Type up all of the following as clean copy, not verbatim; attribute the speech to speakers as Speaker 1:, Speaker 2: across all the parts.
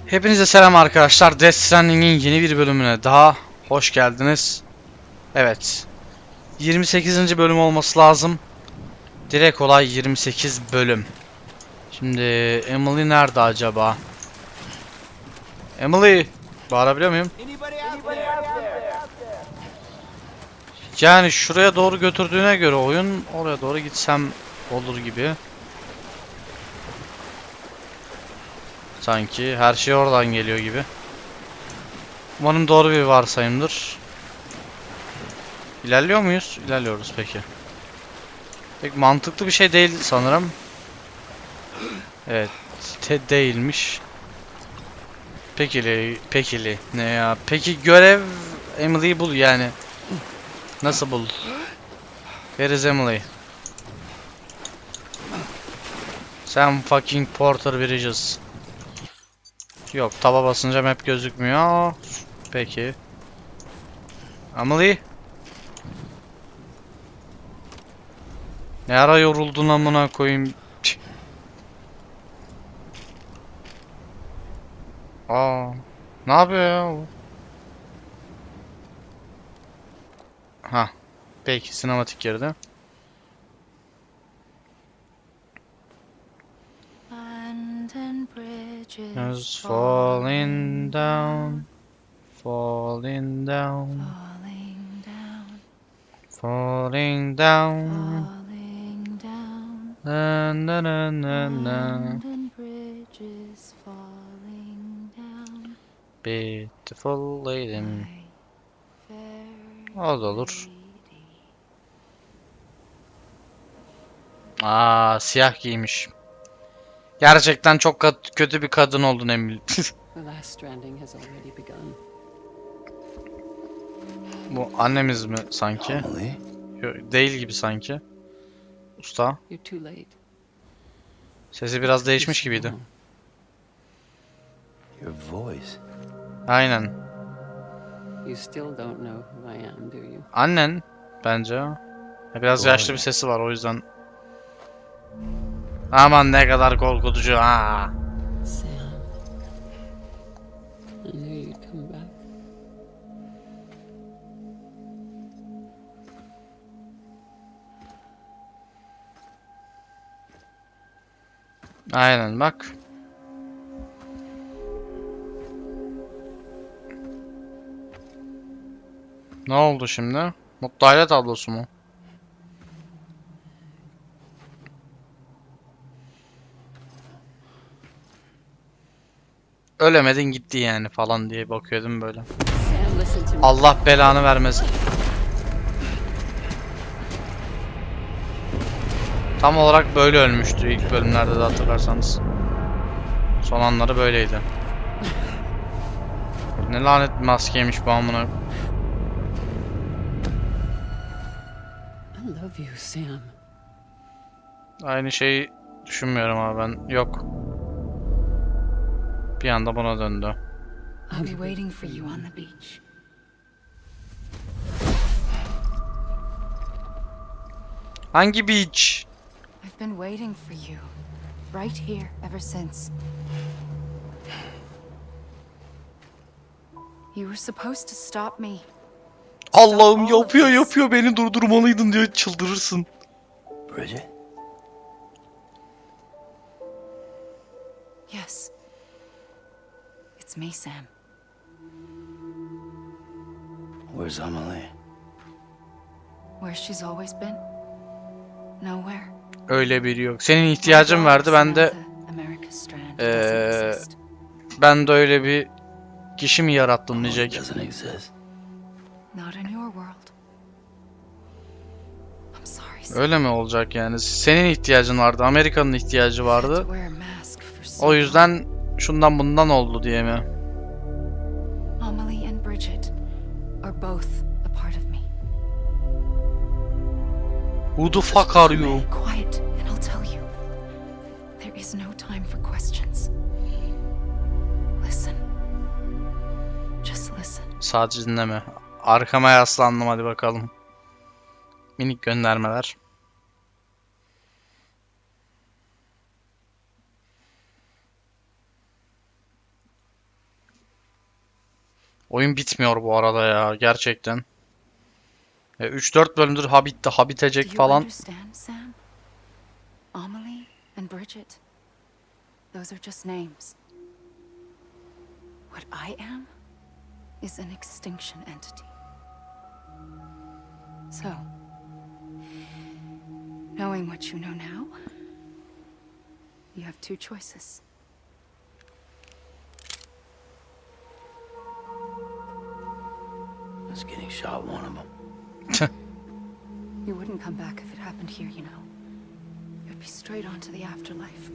Speaker 1: Hepinize selam arkadaşlar. Stranding'in yeni bir bölümüne daha hoş geldiniz. Evet. 28. bölüm olması lazım. Direkt olay 28 bölüm. Şimdi Emily nerede acaba? Emily! Bağırabiliyor muyum? Yani şuraya doğru götürdüğüne göre oyun oraya doğru gitsem olur gibi. Sanki her şey oradan geliyor gibi. Umarım doğru bir varsayımdır. İlerliyor muyuz? İlerliyoruz peki. Pek mantıklı bir şey değil sanırım. Evet, değilmiş. Pekili. Ne ya? Peki görev Emily'yi bul yani. Nasıl bul? Where is Emily? Sam fucking Porter Bridges. Yok, taba basınca map gözükmüyor. Peki. Emily? Ne ara yoruldun amına koyayım? Aa, ne yapıyor ya o? Ha, peki sinematik girdi. Just falling down, falling down, falling down. Na na na na na. Beautiful lady. O da olur. Aa, siyah giymiş. Gerçekten çok kötü bir kadın oldun Emil. Bu annemiz mi sanki? Yok, değil gibi sanki. Usta. Sesi biraz değişmiş gibiydi. Aynen. Annen bence. Biraz yaşlı bir sesi var o yüzden. Aman ne kadar korkutucu ha. Aynen bak. Ne oldu şimdi? Mutlu aile tablosu mu? Ölemedin gitti yani falan diye bakıyordum böyle. Allah belanı vermesin. Tam olarak böyle ölmüştü ilk bölümlerde de hatırlarsanız. Son anları böyleydi. Ne lanet maskeymiş bu amına. Aynı şeyi düşünmüyorum abi ben. Yok. Bir anda buna döndü. Hangi beach?
Speaker 2: I've been waiting for you, right here, ever since. You were supposed to stop me.
Speaker 1: Allah'ım yapıyor beni durdurmalıydın diyor çıldırırsın.
Speaker 3: Bridget?
Speaker 2: Yes. It's me, Sam.
Speaker 3: Where's Emily?
Speaker 2: Where she's always been. Nowhere.
Speaker 1: Öyle biri yok. Senin ihtiyacın vardı ben de ben de öyle bir kişi mi yarattın diyecek. Öyle mi olacak yani? Senin ihtiyacın vardı, Amerika'nın ihtiyacı vardı. O yüzden şundan bundan oldu diye mi?
Speaker 2: Emily and Bridget are both a part of me.
Speaker 1: Who the fuck are you?
Speaker 2: Quiet and I'll tell you. There is no time for questions. Listen. Just listen.
Speaker 1: Sadece dinleme. Arkama yaslandım hadi bakalım. Minik göndermeler. Oyun bitmiyor bu arada ya gerçekten. 3-4 bölümdür Hobbit'te
Speaker 2: Do
Speaker 1: Hobbitecek
Speaker 2: you
Speaker 1: falan.
Speaker 2: understand, Sam? Amelie and Bridget. Those are just names. What I am is an extinction entity. So, knowing what you know now, you have two choices.
Speaker 3: Us getting shot, one of them.
Speaker 2: You wouldn't come back if it happened here, you know. You'd be straight on to the afterlife.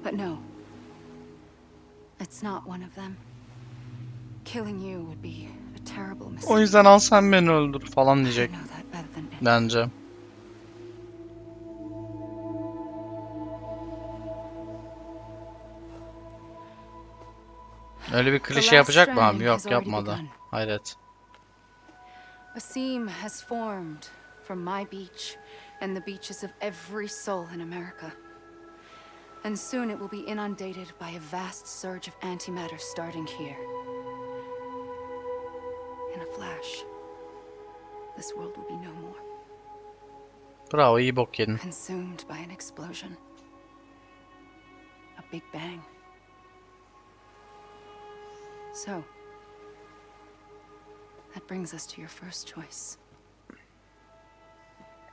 Speaker 2: But no. It's not one of them. Killing you would be a terrible mistake.
Speaker 1: O yüzden al sen beni öldür falan
Speaker 2: I
Speaker 1: diyecek
Speaker 2: know that better than anyone.
Speaker 1: bence. Öyle bir klişe yapacak mı abi? Yok, yapmadı. Hayret.
Speaker 2: A seam has formed from my beach and the beaches of every soul in America. And soon it will be inundated by a vast surge of antimatter starting here. In a flash, this world will be no more.
Speaker 1: Bravo, iyi bok yedin.
Speaker 2: Consumed by an explosion. A big bang. So, that brings us to your first choice.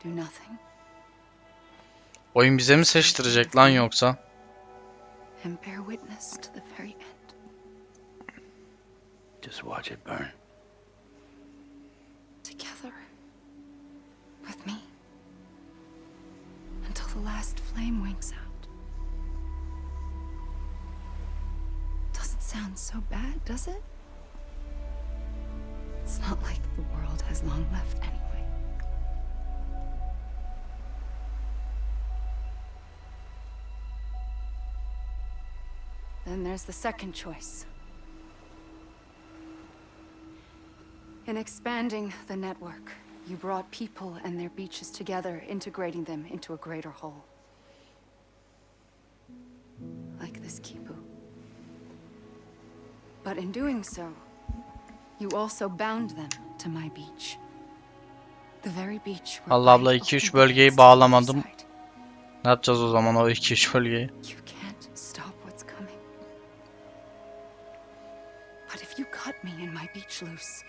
Speaker 2: Do nothing
Speaker 1: Oyun bize mi seçtirecek lan yoksa?
Speaker 2: and bear witness to the very end.
Speaker 3: Just watch it burn.
Speaker 2: Together. With me. Until the last flame winks out. Doesn't sound so bad, does it? It's not like the world has long left anyway. Then there's the second choice. In expanding the network, you brought people and their beaches together, integrating them into a greater whole. Like this Kipu. But in doing so, you also bound them to my beach. The very beach where
Speaker 1: Allah abla
Speaker 2: I
Speaker 1: 2-3
Speaker 2: opened
Speaker 1: bölgeyi
Speaker 2: the
Speaker 1: bağlamadım.
Speaker 2: side.
Speaker 1: Ne yapacağız o zaman o 2-3 bölgeyi?
Speaker 2: You can't stop what's coming. But if you cut me and my beach loose,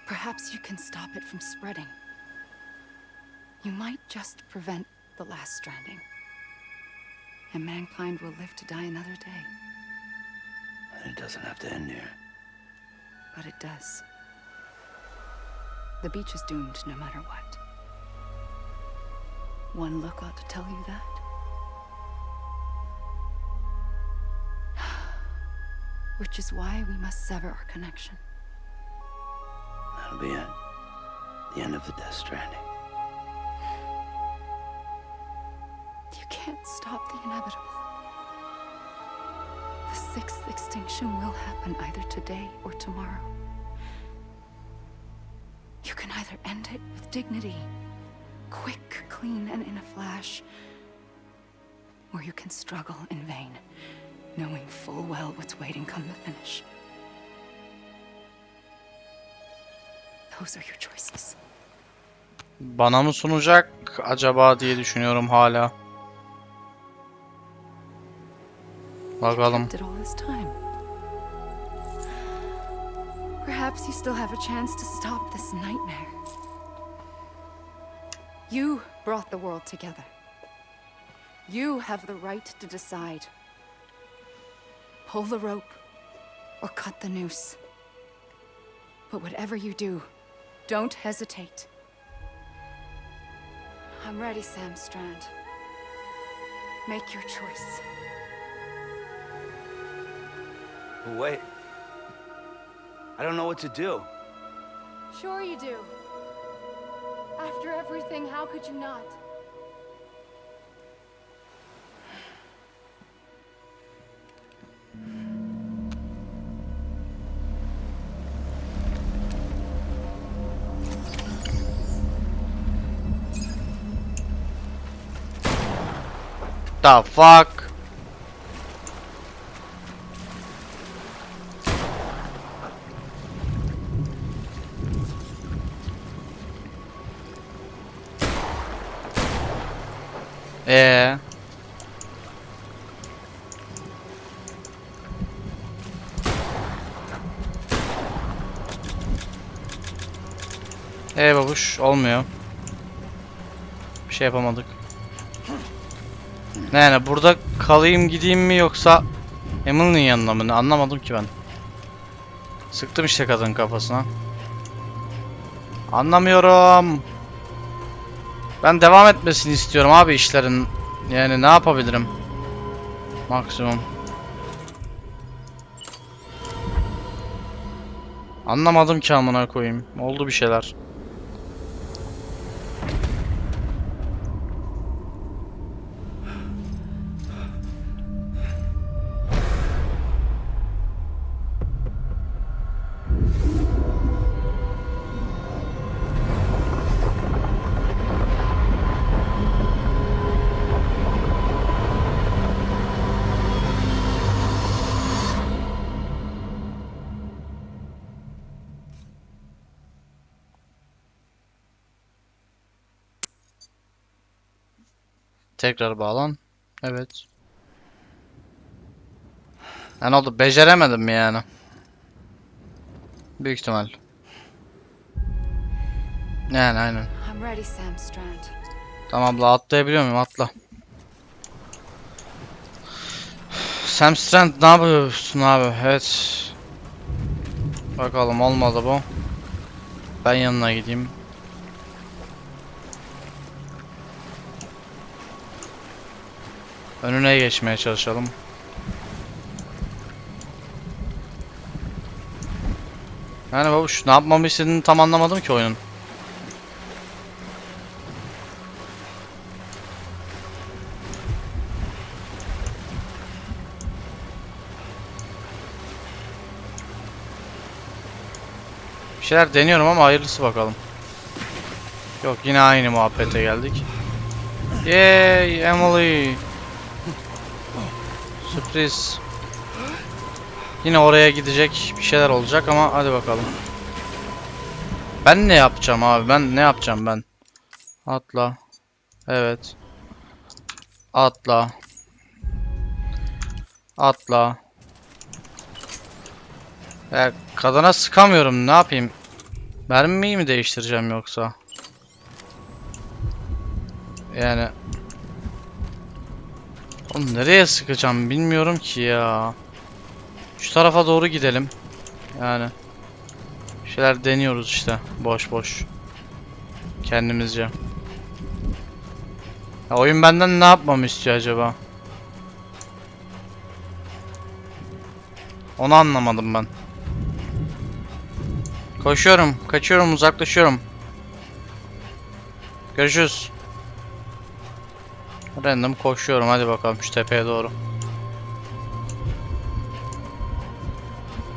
Speaker 2: perhaps you can stop it from spreading. You might just prevent the last stranding. And mankind will live to die another day.
Speaker 3: And it doesn't have to end here.
Speaker 2: But it does. The beach is doomed no matter what. One look ought to tell you that. Which is why we must sever our connection.
Speaker 3: That'll be it. The end of the Death Stranding.
Speaker 2: You can't stop the inevitable. The sixth extinction will happen either today or tomorrow. You can either end it with dignity, quick, clean, and in a flash, or you can struggle in vain, knowing full well what's waiting come the finish. Those are your choices.
Speaker 1: Bana mı sunacak acaba diye düşünüyorum hala. Bakalım.
Speaker 2: Kept it all this time. Perhaps you still have a chance to stop this nightmare. You brought the world together. You have the right to decide. Pull the rope or cut the noose. But whatever you do, don't hesitate. I'm ready, Sam Strand. Make your choice.
Speaker 3: Wait. I don't know what to do.
Speaker 2: Sure you do. After everything, how could you not?
Speaker 1: The fuck? Ee. Babuş olmuyor. Bir şey yapamadık. Ne yani burada kalayım gideyim mi yoksa Emily'nin yanına mı? Anlamadım ki ben. Sıktım işte kadın kafasına. Anlamıyorum. Ben devam etmesini istiyorum abi işlerin. Yani ne yapabilirim? Maksimum. Anlamadım ki amına koyayım. Oldu bir şeyler. Tekrar bağlan. Evet. Ne oldu? Beceremedim mi yani? Büyük ihtimal. Yani aynen.
Speaker 2: I'm ready, Sam Strand.
Speaker 1: Tamam abla atlayabiliyor muyum? Atla. Sam Strand ne yapıyorsun abi? Evet. Bakalım olmadı bu. Ben yanına gideyim. Önüne geçmeye çalışalım. Yani babuş ne yapmamı istediğini tam anlamadım ki oyunun. Bir şeyler deniyorum ama hayırlısı bakalım. Yok yine aynı muhabbete geldik. Yay Emily. Sürpriz. Yine oraya gidecek bir şeyler olacak ama hadi bakalım. Ben ne yapacağım abi? Ben ne yapacağım ben? Atla. Evet. Atla. Atla. Kadına sıkamıyorum. Ne yapayım? Mermiyi mi değiştireceğim yoksa? Yani. Oğlum nereye sıkacağım bilmiyorum ki ya. Şu tarafa doğru gidelim. Yani. Bir şeyler deniyoruz işte. Boş boş. Kendimizce. Ya oyun benden ne yapmamı istiyor acaba? Onu anlamadım ben. Koşuyorum, kaçıyorum, uzaklaşıyorum. Görüşürüz. Random koşuyorum, hadi bakalım şu tepeye doğru.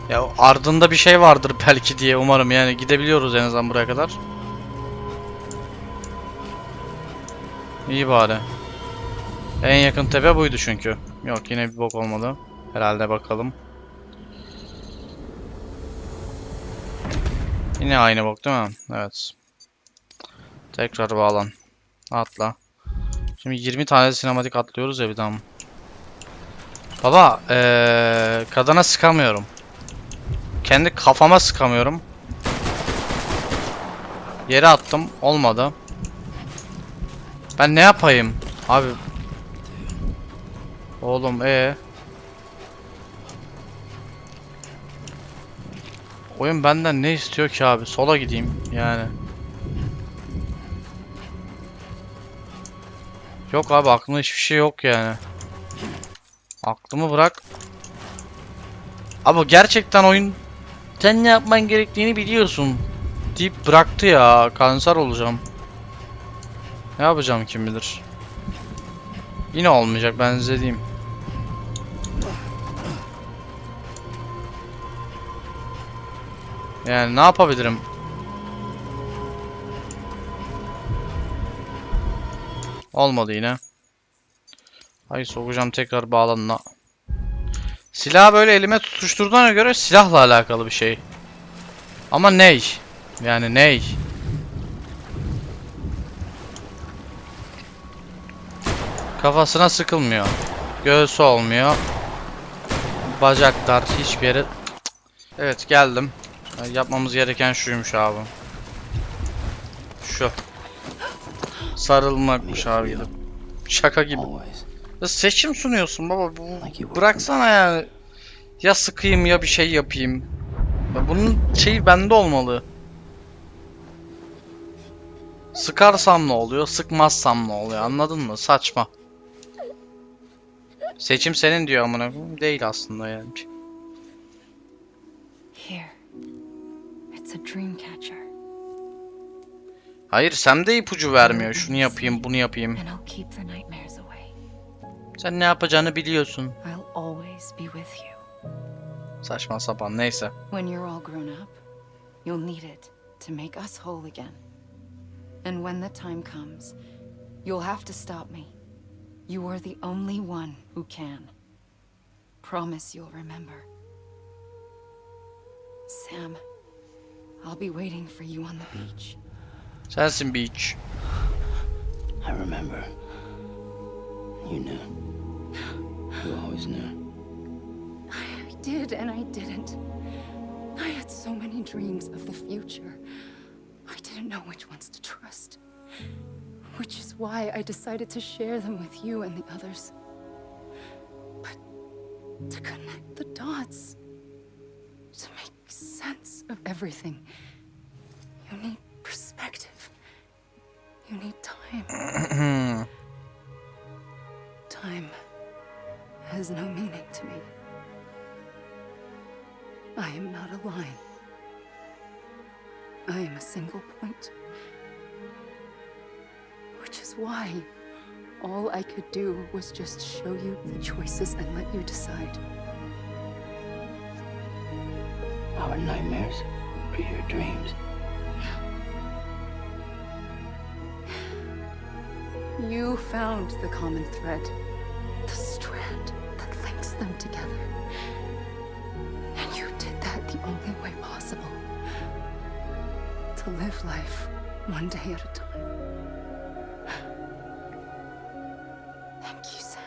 Speaker 1: Ya ardında bir şey vardır belki diye umarım, yani gidebiliyoruz en azından buraya kadar. İyi bari. En yakın tepe buydu çünkü. Yok yine bir bok olmadı. Herhalde bakalım. Yine aynı bok değil mi? Evet. Tekrar bağlan. Atla. Şimdi 20 tane sinematik atlıyoruz ya bir daha. Baba, kadına sıkamıyorum. Kendi kafama sıkamıyorum. Yere attım, olmadı. Ben ne yapayım? Abi. Oğlum oyun benden ne istiyor ki abi? Sola gideyim yani. Yok abi aklımda hiçbir şey yok yani. Aklımı bırak. Abi gerçekten oyun sen ne yapman gerektiğini biliyorsun deyip bıraktı ya. Kanser olacağım. Ne yapacağım kim bilir. Yine olmayacak ben size diyeyim. Yani ne yapabilirim? Olmadı yine. Ay sokacağım tekrar bağlanına. Silahı böyle elime tutuşturduğuna göre silahla alakalı bir şey. Ama ney? Yani ney? Kafasına sıkılmıyor. Göğsü olmuyor. Bacaklar hiçbir yere. Evet geldim. Yapmamız gereken şuymuş abi. Şu. Sarılmakmış abi gidip. Şaka gibi. Ya seçim sunuyorsun baba. Bıraksana yani. Ya sıkayım ya bir şey yapayım. Ya bunun şeyi bende olmalı. Sıkarsam ne oluyor? Sıkmazsam ne oluyor? Anladın mı? Saçma. Seçim senin diyor amına koyayım. Değil aslında yani.
Speaker 2: Here. It's a dream catcher.
Speaker 1: Hayır, Sam de ipucu vermiyor. Şunu yapayım, bunu yapayım.
Speaker 2: And I'll keep the nightmares away.
Speaker 1: Sen ne yapacağını biliyorsun.
Speaker 2: I'll always be with you.
Speaker 1: Saçma sapan neyse.
Speaker 2: When you're all grown up, you'll need it to make us whole again. And when the time comes, you'll have to stop me. You are the only one who can. Promise you'll remember. Sam, I'll be waiting for you on the beach.
Speaker 1: Sensin beach.
Speaker 3: I remember. You knew. You always knew.
Speaker 2: I did and I didn't. I had so many dreams of the future. I didn't know which ones to trust. Which is why I decided to share them with you and the others. But to connect the dots, to make sense of everything, you need perspective. You need time. Time has no meaning to me. I am not a line. I am a single point. Which is why all I could do was just show you the choices and let you decide.
Speaker 3: Our nightmares are your dreams.
Speaker 2: You found the common thread, the strand that links them together. And you did that the only way possible. To live life one day at a time. Thank you, Sam.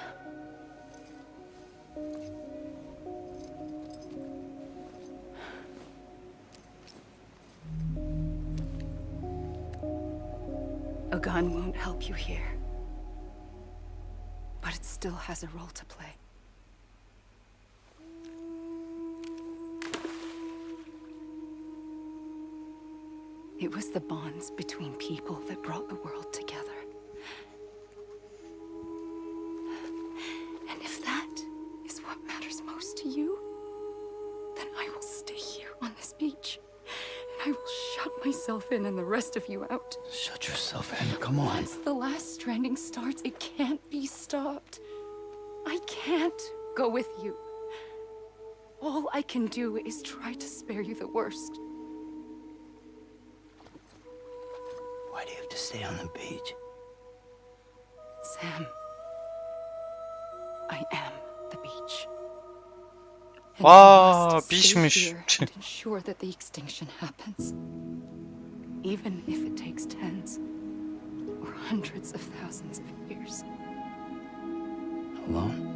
Speaker 2: A gun won't help you here. But it still has a role to play. It was the bonds between people that brought the world together. And if that is what matters most to you, then I will stay here on this beach. And I will shut myself in and the rest of you out.
Speaker 3: Shut yourself in. Come on.
Speaker 2: Once the last stranding starts, it can't be stopped. I can't go with you. All I can do is try to spare you the worst.
Speaker 3: Why do you have to stay on the beach?
Speaker 2: Sam, I am the beach.
Speaker 1: Aa,
Speaker 2: And you must stay
Speaker 1: beachmiş.
Speaker 2: here and ensure that the extinction happens. Even if it takes tens or hundreds of thousands of years.
Speaker 3: Alone?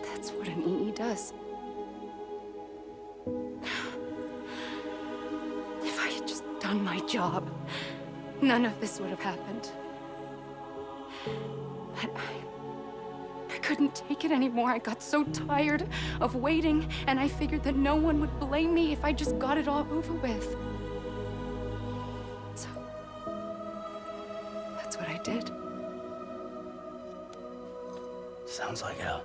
Speaker 2: That's what an EE does. If I had just done my job, none of this would have happened. But I couldn't take it anymore. I got so tired of waiting, and I figured that no one would blame me if I just got it all over with. So, that's what I did.
Speaker 3: Sounds like hell.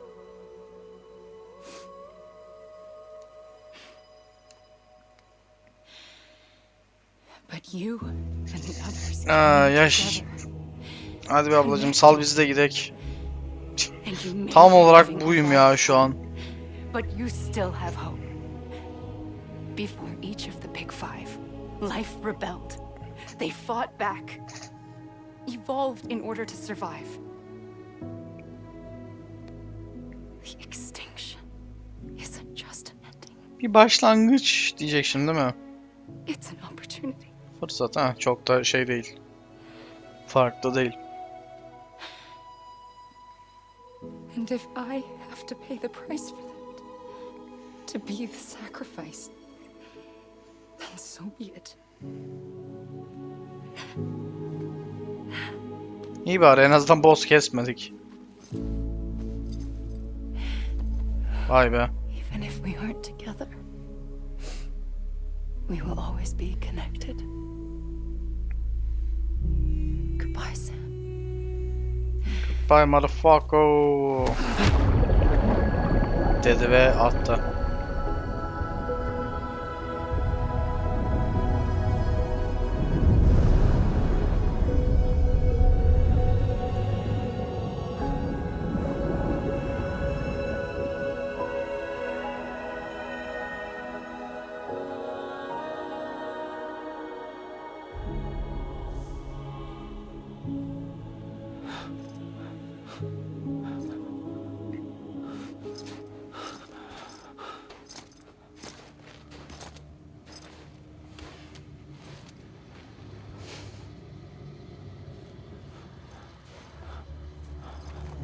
Speaker 2: But you and the others
Speaker 1: Aa,
Speaker 2: came
Speaker 1: yaş.
Speaker 2: together,
Speaker 1: Hadi be ablacığım sal biz de gidek.
Speaker 2: and you made
Speaker 1: Tam olarak
Speaker 2: living
Speaker 1: buyum
Speaker 2: a
Speaker 1: ya
Speaker 2: life.
Speaker 1: şu an.
Speaker 2: But you still have hope. Before each of the Big Five, life rebelled. They fought back, evolved in order to survive. The extinction isn't just an ending.
Speaker 1: Bir başlangıç diyecek şimdi değil mi?
Speaker 2: It's an opportunity.
Speaker 1: Fırsat ha çok da şey değil. Farklı değil.
Speaker 2: And if I have to pay the price for that, to be the sacrifice, then so be it.
Speaker 1: İyi bari en azından boss kesmedik. Vay be.
Speaker 2: Even if we aren't together, we will always be connected. Goodbye, Sam.
Speaker 1: Bye motherfucker. Dedi ve attı.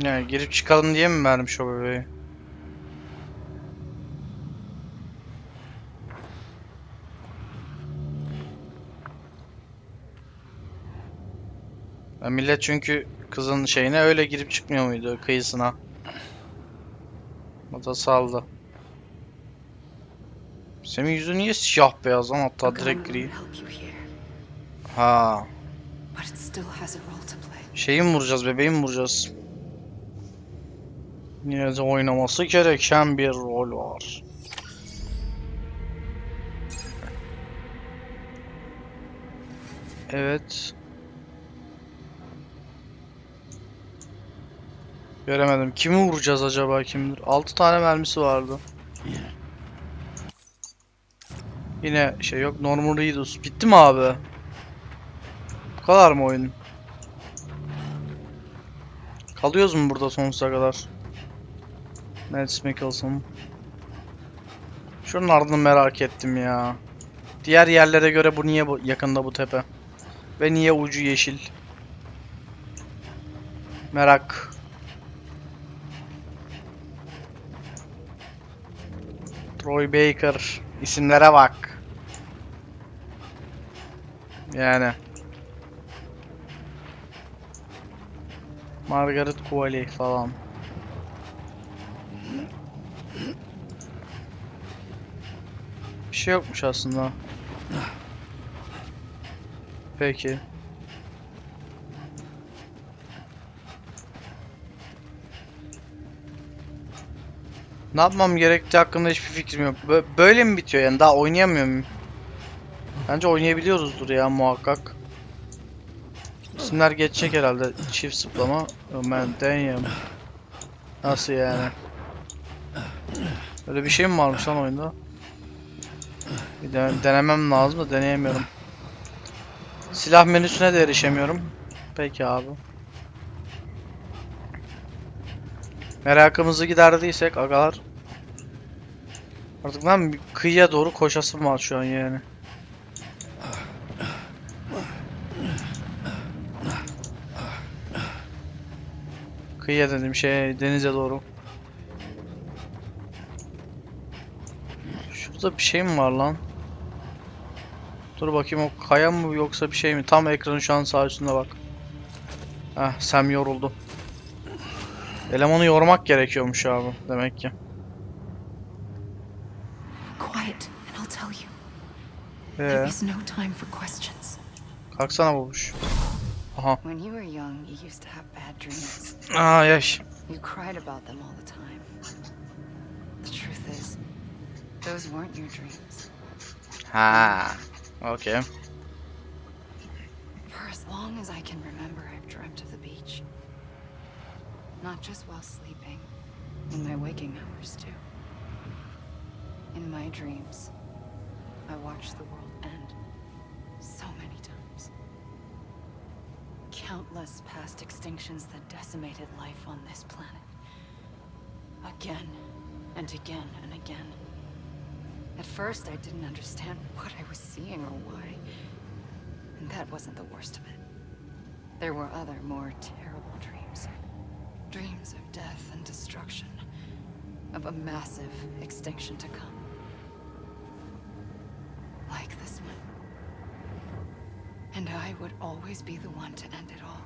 Speaker 1: Yani girip çıkalım diye mi vermiş o bebeği? Ya millet çünkü kızın şeyine öyle girip çıkmıyor muydu kıyısına? O da saldı. Senin yüzü niye siyah beyaz lan, hatta direkt gri? Ha. Şeyi mi vuracağız, bebeği mi vuracağız? Yine de oynaması gereken bir rol var. Evet. Göremedim. Kimi vuracağız acaba, kimdir? 6 tane mermisi vardı. Yine şey yok. Norman Reedus. Bitti mi abi? Bu kadar mı oyun? Kalıyoruz mu burada sonsuza kadar? Mads Mikkelsen. Şunun ardını merak ettim ya. Diğer yerlere göre bu niye yakında bu tepe? Ve niye ucu yeşil? Merak. Troy Baker. İsimlere bak. Yani. Margaret Qualley falan. Bir şey yokmuş aslında. Peki. Ne yapmam gerektiği hakkında hiçbir fikrim yok. Böyle mi bitiyor yani? Daha oynayamıyor muyum? Bence oynayabiliyoruzdur ya muhakkak. İsimler geçecek herhalde. Çift zıplama. Ben deneyeyim. Nasıl yani? Öyle bir şey mi varmış lan oyunda? Bir denemem lazım da deneyemiyorum. Silah menüsüne de erişemiyorum. Peki abi. Merakımızı giderdiysek agalar. Artık ben kıyıya doğru koşasım var şu an yani. Kıyıya dedim, şey, denize doğru. Şurada bir şey mi var lan? Dur bakayım, o kaya mı yoksa bir şey mi? Tam ekranın şu an sağ üstünde bak. Heh, Sam yoruldu. Elemanı yormak gerekiyormuş abi demek ki.
Speaker 2: Quiet, and I'll tell you. There is no time for questions.
Speaker 1: Kalksana babuş. Aha.
Speaker 2: When you were young, you used to have bad dreams.
Speaker 1: Aa yaş.
Speaker 2: You cried about them all the time. The truth is, those weren't your dreams.
Speaker 1: Ha. Okay.
Speaker 2: For as long as I can remember, I've dreamt of the beach. Not just while sleeping, in my waking hours too. In my dreams, I watched the world end so many times. Countless past extinctions that decimated life on this planet. Again and again and again. At first, I didn't understand what I was seeing or why. And that wasn't the worst of it. there were other more terrible dreams. Dreams of death and destruction. Of a massive extinction to come. Like this one. And I would always be the one to end it all.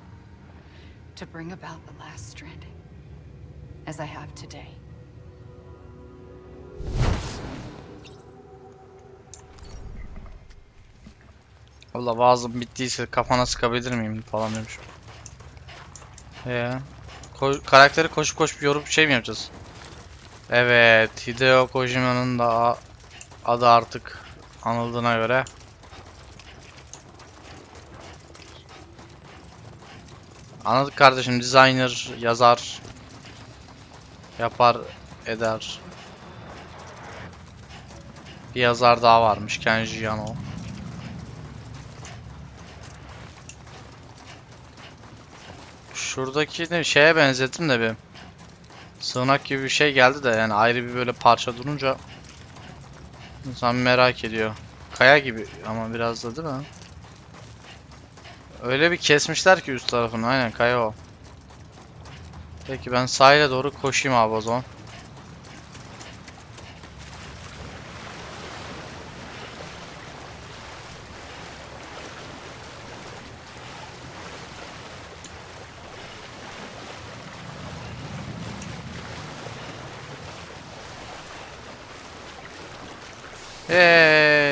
Speaker 2: To bring about the last stranding. As I have today.
Speaker 1: Allah vaazım bittiyse kafana sıkabilir miyim falan demiş. Karakteri koşup koşup yorup şey mi yapacağız? Evet, Hideo Kojima'nın da adı artık anıldığına göre. Anladık kardeşim, designer, yazar, yapar, eder. Bir yazar daha varmış, Kenji Yano. Şuradaki ne şeye benzettim de bir sığınak gibi bir şey geldi de yani ayrı bir böyle parça durunca insan merak ediyor. Kaya gibi ama biraz da değil mi? Öyle bir kesmişler ki üst tarafını, aynen kaya o. Peki ben sahile doğru koşayım abi o zaman.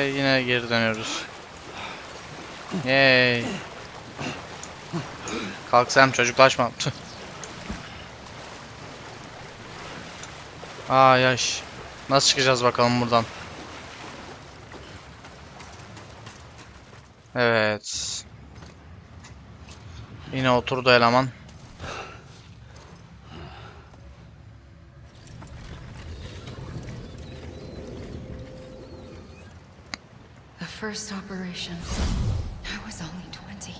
Speaker 1: Yine geri dönüyoruz. Kalk sen, çocuklaşma. Aa yaş. Nasıl çıkacağız bakalım buradan? Evet. Yine oturdu eleman.
Speaker 2: The first operation. I was only 20.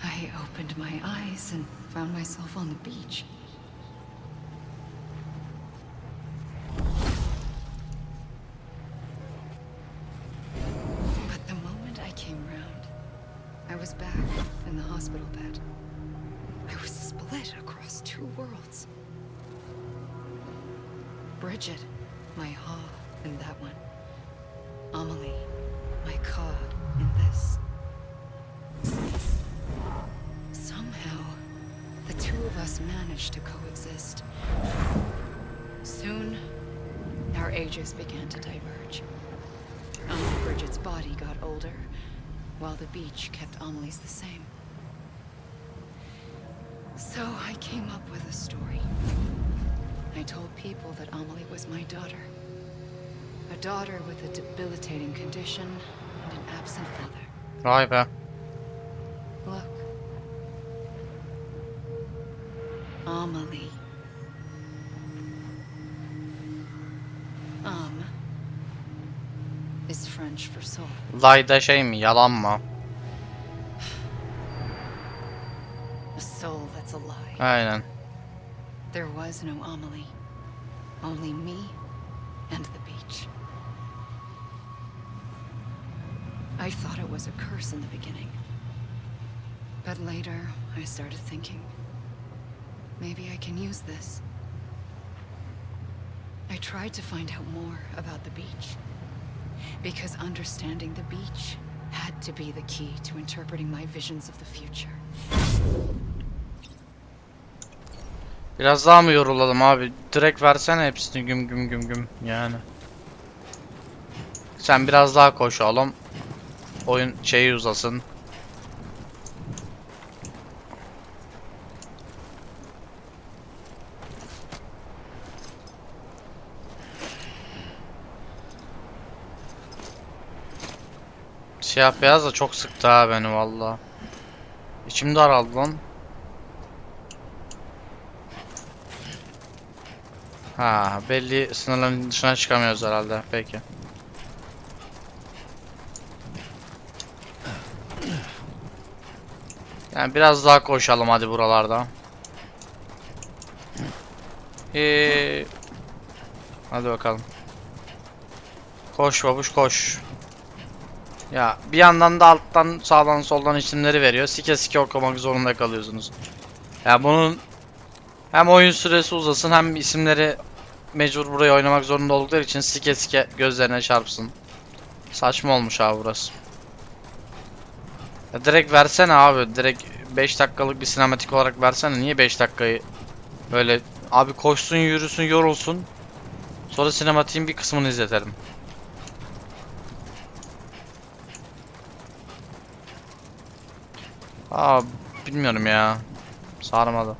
Speaker 2: I opened my eyes and found myself on the beach. But the moment I came round, I was back in the hospital bed. I was split across two worlds. Bridget, my Ha in that one. Amelie, my Ka in this. Somehow, the two of us managed to coexist. Soon, our ages began to diverge. Only Bridget's body got older, while the beach kept Amelie's the same. So I came up with a story. I told people that Amelie was my daughter. A daughter with a debilitating condition and an absent father.
Speaker 1: Vay be.
Speaker 2: Look. Amelie. Is French for soul.
Speaker 1: Layda şey mi? Yalan mı?
Speaker 2: A soul that's a lie.
Speaker 1: Aynen.
Speaker 2: There was no Amelie. Only me and the beach. I thought it was a curse in the beginning. But later, I started thinking, maybe I can use this. I tried to find out more about the beach. Because understanding the beach had to be the key to interpreting my visions of the future.
Speaker 1: Biraz daha mı yorulalım abi? Direkt versene hepsini güm güm güm güm yani. Sen biraz daha koş oğlum. Oyun şeyi uzasın. Siyah beyaz da çok sıktı ha beni valla. İçim daraldı lan. Ha, belli sınırların dışına çıkamıyoruz herhalde. Peki. Yani biraz daha koşalım hadi buralarda. Hadi bakalım. Koş babuş koş. Ya bir yandan da alttan sağdan soldan isimleri veriyor. Sike sike okumak zorunda kalıyorsunuz. Ya bunun hem oyun süresi uzasın hem isimleri mecbur buraya oynamak zorunda oldukları için sike sike gözlerine çarpsın. Saçma olmuş abi burası. Ya direkt versene abi. Direkt 5 dakikalık bir sinematik olarak versene. Niye 5 dakikayı böyle abi koşsun yürüsün yorulsun. Sonra sinematiğin bir kısmını izletelim. Aa bilmiyorum ya. Sarmadı.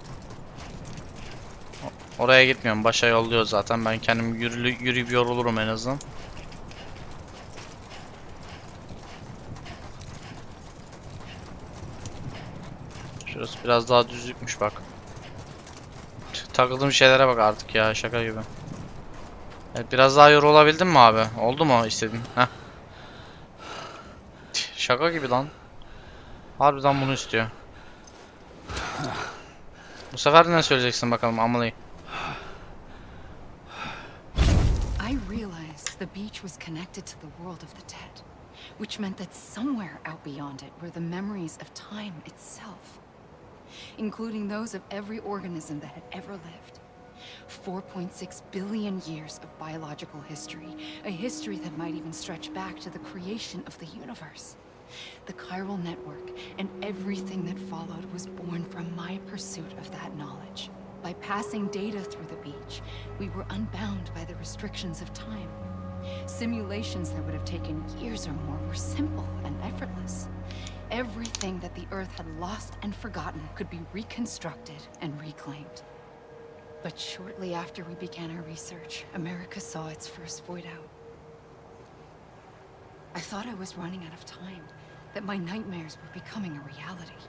Speaker 1: Oraya gitmiyorum. Başa yolluyor zaten. Ben kendim yürüyüp yorulurum en azından. Şurası biraz daha düzlükmüş bak. Takıldığım şeylere bak artık ya, şaka gibi. Evet, biraz daha yorulabildin mi abi? Oldu mu istedin? Heh. Şaka gibi lan. Harbiden bunu istiyor. Bu sefer ne söyleyeceksin bakalım Amelie?
Speaker 2: I realized the beach was connected to the world of the dead, which meant that somewhere out beyond it were the memories of time itself, including those of every organism that had ever lived. 4.6 billion years of biological history, a history that might even stretch back to the creation of the universe. The chiral network and everything that followed was born from my pursuit of that knowledge. By passing data through the beach, we were unbound by the restrictions of time. Simulations that would have taken years or more were simple and effortless. Everything that the Earth had lost and forgotten could be reconstructed and reclaimed. But shortly after we began our research, America saw its first void out. I thought I was running out of time, that my nightmares were becoming a reality.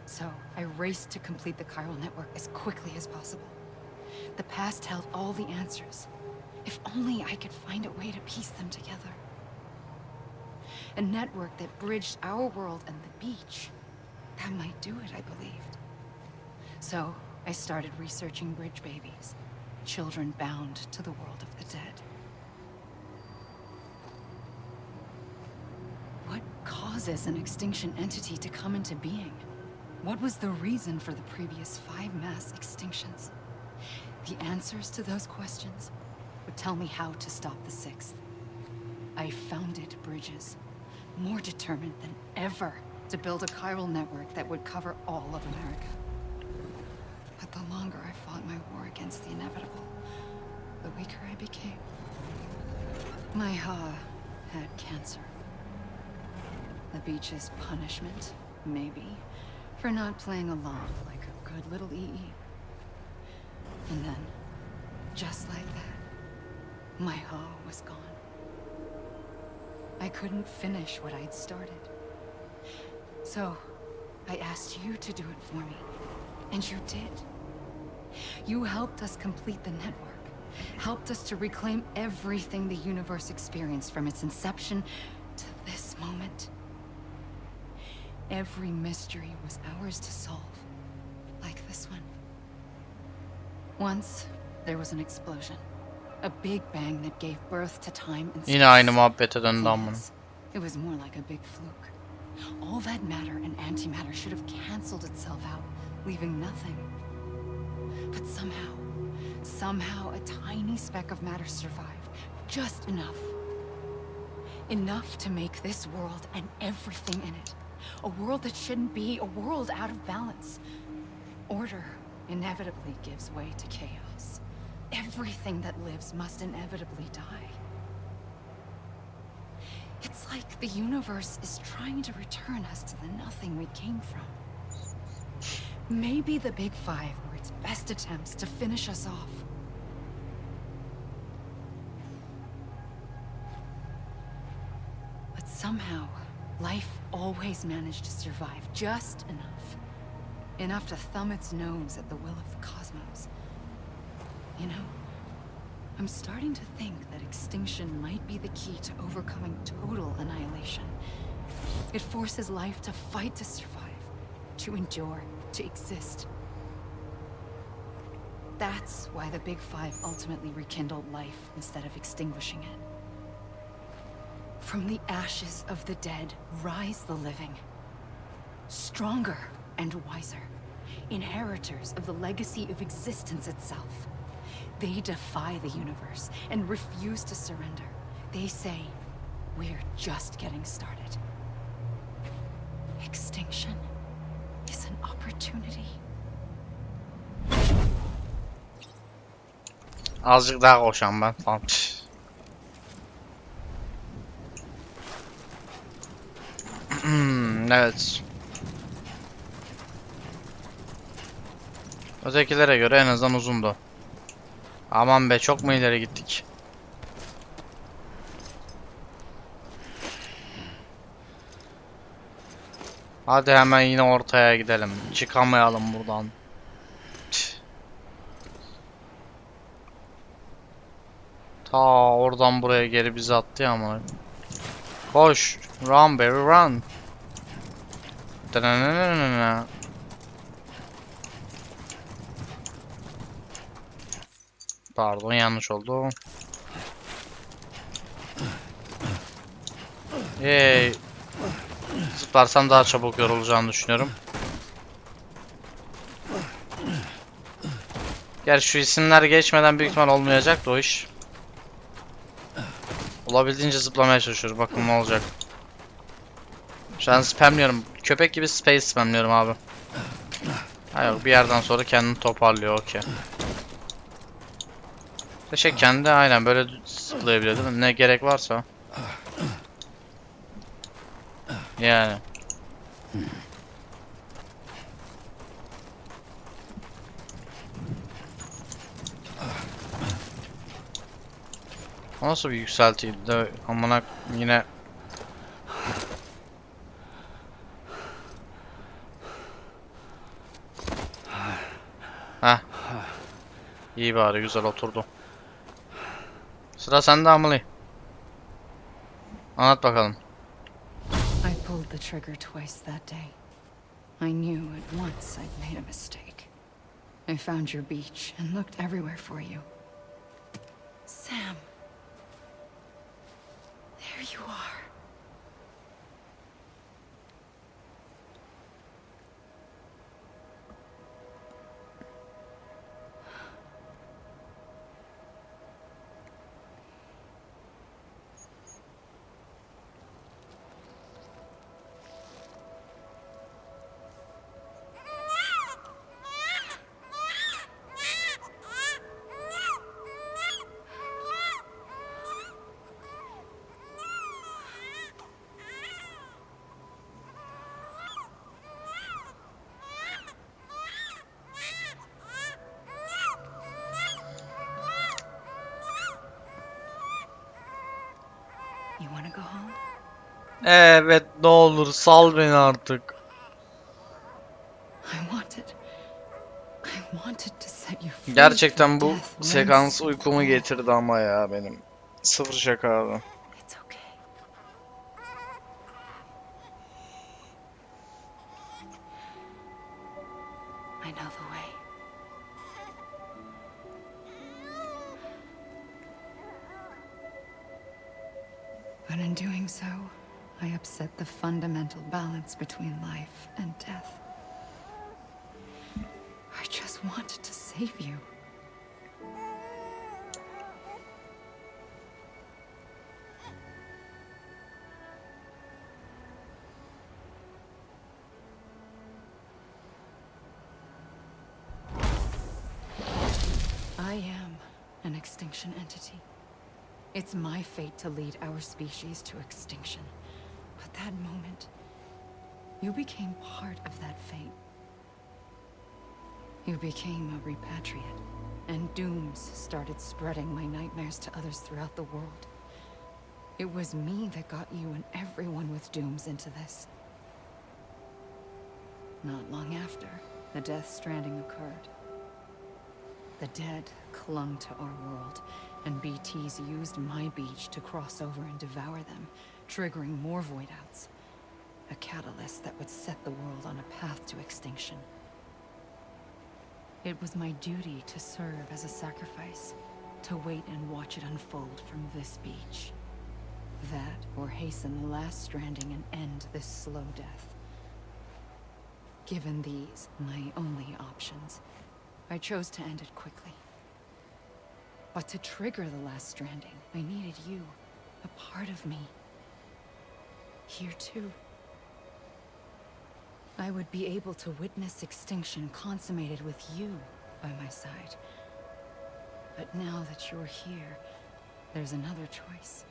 Speaker 2: So I raced to complete the chiral network as quickly as possible. The past held all the answers. If only I could find a way to piece them together. A network that bridged our world and the beach. That might do it, I believed. So I started researching bridge babies, children bound to the world of the dead. What causes an extinction entity to come into being? What was the reason for the previous 5 mass extinctions? The answers to those questions would tell me how to stop the 6th. I founded Bridges, more determined than ever to build a chiral network that would cover all of America. But the longer I fought my war against the inevitable, the weaker I became. My Ha had cancer. The beach's punishment, maybe, for not playing along like a good little EE. And then, just like that, my Ha was gone. I couldn't finish what I'd started. So, I asked you to do it for me, and you did. You helped us complete the network, helped us to reclaim everything the universe experienced from its inception to this moment. Every mystery was ours to solve, like this one. Once, there was an explosion. A big bang that gave birth to time and space.
Speaker 1: Yine aynı muhabbete döndü amına.
Speaker 2: It was more like a big fluke. All that matter and antimatter should have canceled itself out, leaving nothing. But somehow a tiny speck of matter survived. Just enough. Enough to make this world and everything in it. A world that shouldn't be, a world out of balance. Order inevitably gives way to chaos. Everything that lives must inevitably die. It's like the universe is trying to return us to the nothing we came from. Maybe the Big Five were its best attempts to finish us off. But somehow, life always managed to survive just enough. Enough to thumb its nose at the will of the cosmos. You know, I'm starting to think that extinction might be the key to overcoming total annihilation. It forces life to fight to survive, to endure, to exist. That's why the Big Five ultimately rekindled life instead of extinguishing it. From the ashes of the dead rise the living. Stronger and wiser. Inheritors of the legacy of existence itself. They defy the universe and refuse to surrender. They say, we're just getting started. Extinction is an opportunity.
Speaker 1: Azıcık daha koşan ben. Tamam. Evet. Ötekilere göre en azından uzundu. Aman be, çok mu ileri gittik? Hadi hemen yine ortaya gidelim. Çıkamayalım buradan. Ta oradan buraya geri bizi attı ama. Koş. Run baby run. Dananana. Pardon, yanlış oldu. Hey. Zıplarsam daha çabuk yorulacağını düşünüyorum. Gerçi şu isimler geçmeden büyük ihtimal olmayacak da o iş. Olabildiğince zıplamaya çalışıyoruz. Bakın ne olacak. Şu an spamliyorum. Köpek gibi space spamliyorum abi. Ha yok, bir yerden sonra kendini toparlıyor, okey. Kendi aynen böyle zıplayabiliyor değil mi? Ne gerek varsa. Yani. O nasıl bir yükseltiydi de amına yine. Heh. İyi bari, güzel oturdu. Sıra sende Amelie. Anlat bakalım.
Speaker 2: I pulled the trigger twice that day. I knew at once I'd made a mistake. I found your beach and looked everywhere for you. Sam. There you are. You wanna go home?
Speaker 1: Evet, ne olur sal beni artık.
Speaker 2: I wanted to set you free
Speaker 1: Gerçekten
Speaker 2: from
Speaker 1: bu
Speaker 2: death
Speaker 1: sekans
Speaker 2: once
Speaker 1: uykumu
Speaker 2: for all.
Speaker 1: getirdi ama ya benim. Sıfır şaka abi.
Speaker 2: It's okay. I know the way. But in doing so, I upset the fundamental balance between life and death. I just wanted to save you. I am an extinction entity. It's my fate to lead our species to extinction. But that moment, you became part of that fate. You became a repatriate, and dooms started spreading my nightmares to others throughout the world. It was me that got you and everyone with dooms into this. Not long after, the death stranding occurred. The dead clung to our world, and BTs used my beach to cross over and devour them, triggering more void outs. A catalyst that would set the world on a path to extinction. It was my duty to serve as a sacrifice, to wait and watch it unfold from this beach. That or hasten the last stranding and end this slow death. Given these, my only options, I chose to end it quickly. But to trigger the last stranding, I needed you, a part of me. Here too. I would be able to witness extinction consummated with you by my side. But now that you're here, there's another choice.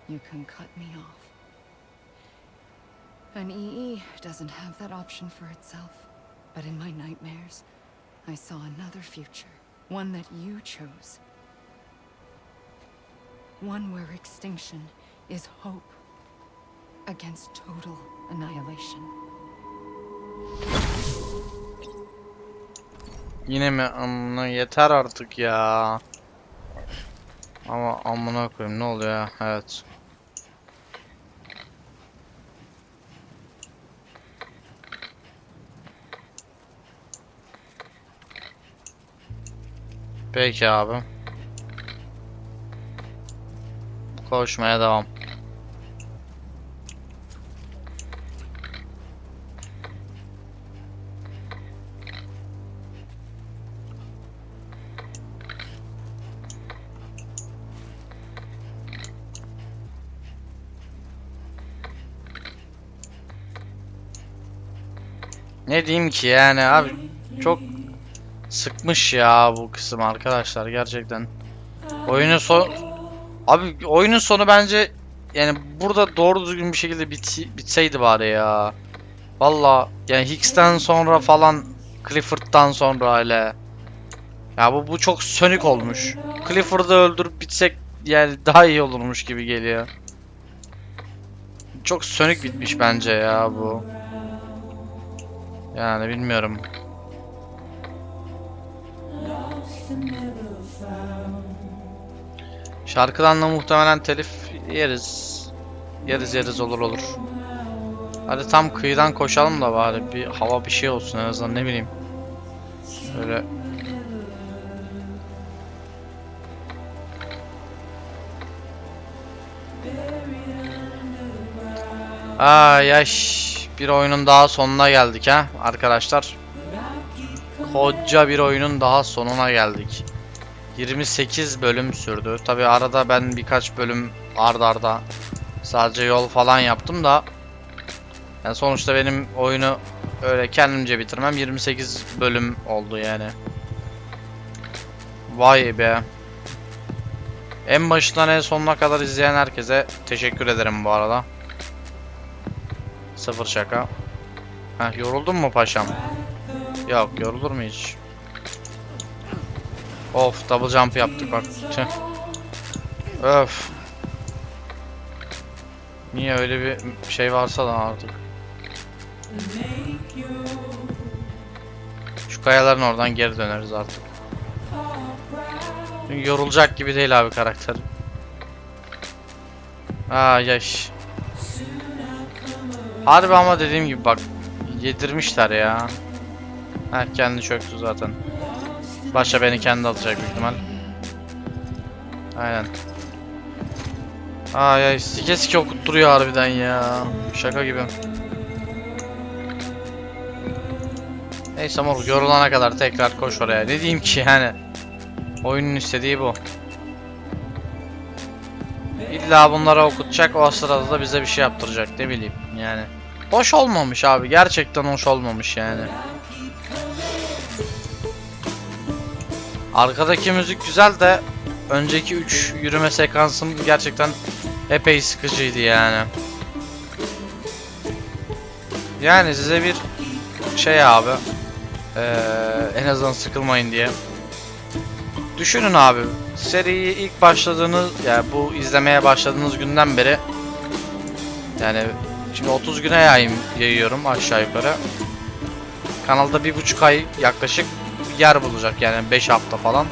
Speaker 2: You can cut me off. An EE doesn't have that option for itself. But in my nightmares, I saw another future. One that you chose. One where extinction is hope against total annihilation.
Speaker 1: Yine mi? Amına yeter artık ya. Ama amına koyayım, ne oluyor ya? Evet. Peki abi. Koşmaya devam. Ne diyeyim ki yani abi, çok sıkmış ya bu kısım arkadaşlar gerçekten. Oyunun son abi, oyunun sonu bence yani burada doğru düzgün bir şekilde bitseydi bari ya. Valla yani Hicks'ten sonra falan, Clifford'dan sonra hele. Ya bu çok sönük olmuş. Clifford'ı öldürüp bitsek yani daha iyi olurmuş gibi geliyor. Çok sönük bitmiş bence ya bu. Yani bilmiyorum. Şarkıdan da muhtemelen telif yeriz. Yeriz olur. Hadi tam kıyıdan koşalım da bari bir hava bir şey olsun en azından, ne bileyim. Öyle. Yaş. Bir oyunun daha sonuna geldik ha arkadaşlar. Koca bir oyunun daha sonuna geldik. 28 bölüm sürdü. Tabi arada ben birkaç bölüm arda sadece yol falan yaptım da. Yani sonuçta benim oyunu öyle kendimce bitirmem 28 bölüm oldu yani. Vay be. En başından en sonuna kadar izleyen herkese teşekkür ederim bu arada. Sıfır şaka. Heh, yoruldun mu paşam? Yok, yorulur mu hiç? Of, double jump yaptık bak. Öf. Niye öyle bir şey varsa da artık. Şu kayaların oradan geri döneriz artık. Çünkü yorulacak gibi değil abi karakter. Yaş. Harbi ama dediğim gibi bak, yedirmişler ya. Kendi çöktü zaten. Başta beni kendi atacak büyük ihtimal. Aynen. Ya sike okutturuyor harbiden ya. Şaka gibi. Neyse moruk, yorulana kadar tekrar koş oraya. Ne diyeyim ki yani. Oyunun istediği bu. İlla bunlara okutacak, o sırada da bize bir şey yaptıracak, ne bileyim yani. Hoş olmamış abi, gerçekten hoş olmamış yani. Arkadaki müzik güzel de önceki 3 yürüme sekansım gerçekten epey sıkıcıydı yani. Yani size bir şey abi, en azından sıkılmayın diye. Düşünün abi, seriyi ilk başladığınız, yani bu izlemeye başladığınız günden beri, yani şimdi 30 güne yayıyorum aşağı yukarı. Kanalda 1,5 ay yaklaşık yer bulacak yani 5 hafta falan.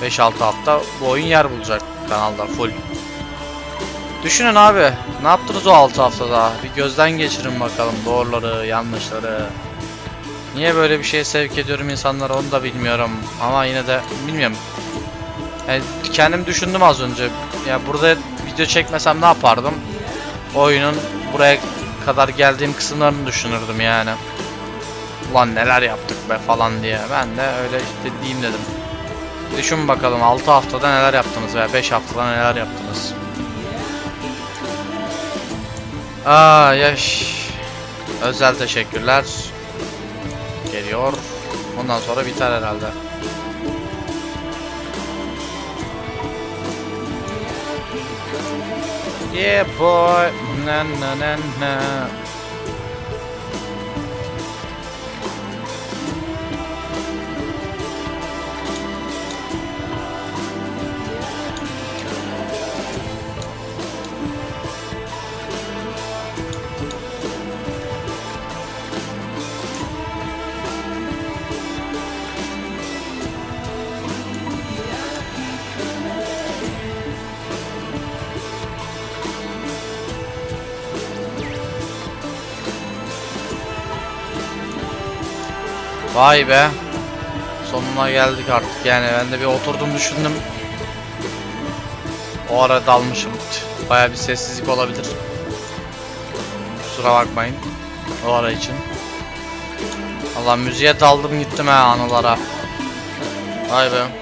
Speaker 1: 5-6 hafta bu oyun yer bulacak kanalda full. Düşünün abi, ne yaptınız o 6 haftada? Bir gözden geçirin bakalım doğruları, yanlışları. Niye böyle bir şeye sevk ediyorum insanları, onu da bilmiyorum. Ama yine de bilmiyorum. Yani kendim düşündüm az önce. Ya burada video çekmesem ne yapardım? Oyunun buraya kadar geldiğim kısımlarını düşünürdüm yani. Ulan neler yaptık be falan diye. Ben de öyle işte diyeyim dedim. Düşün bakalım 6 haftada neler yaptınız veya 5 haftada neler yaptınız. Aa yaş. Özel teşekkürler. Geliyor. Ondan sonra biter herhalde. Yeah boy. Na na na na. Vay be. Sonuna geldik artık yani. Ben de bir oturdum düşündüm. O ara dalmışım. Baya bir sessizlik olabilir. Kusura bakmayın. O ara için. Allah müziğe daldım gittim ha anılara. Vay be.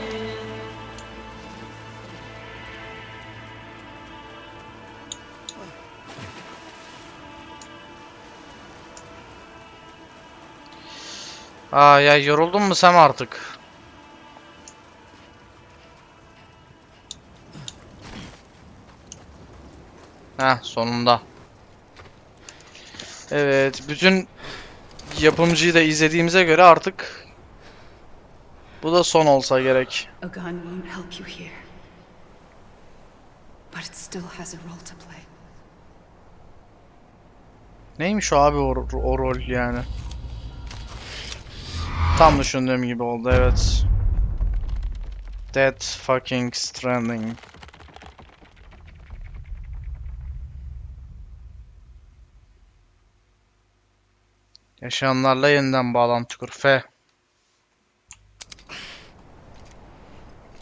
Speaker 1: Aa ya yoruldun mu sen artık? Heh sonunda. Evet bütün yapımcıyı da izlediğimize göre artık bu da son olsa gerek.
Speaker 2: A gun won't help you here. But it still has a role to play.
Speaker 1: Neymiş o abi o rol yani? Tam düşündüğüm gibi oldu evet. Dead fucking Stranding. Yaşayanlarla yeniden bağlantı kur. F.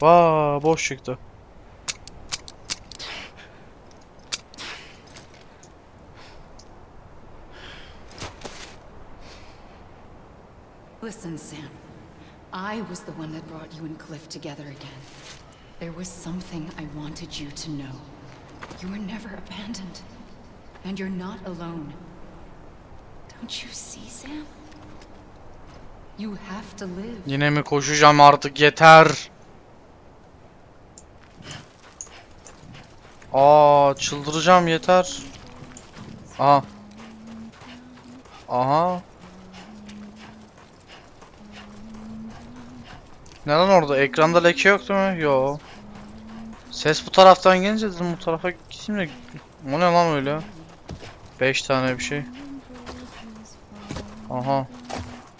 Speaker 1: Vaa boş çıktı.
Speaker 2: Listen, Sam. I was the one that brought you and Cliff together again. There was something I wanted you to know. You were never abandoned. And you're not alone. Don't you see, Sam? You have to live.
Speaker 1: Yine mi koşacağım artık yeter. Aa çıldıracağım yeter. Aha. Aha. Ne lan orada? Ekranda leke yok değil mi? Yo. Ses bu taraftan gelince dedim bu tarafa gideyim de. O ne lan öyle? 5 tane bir şey. Aha.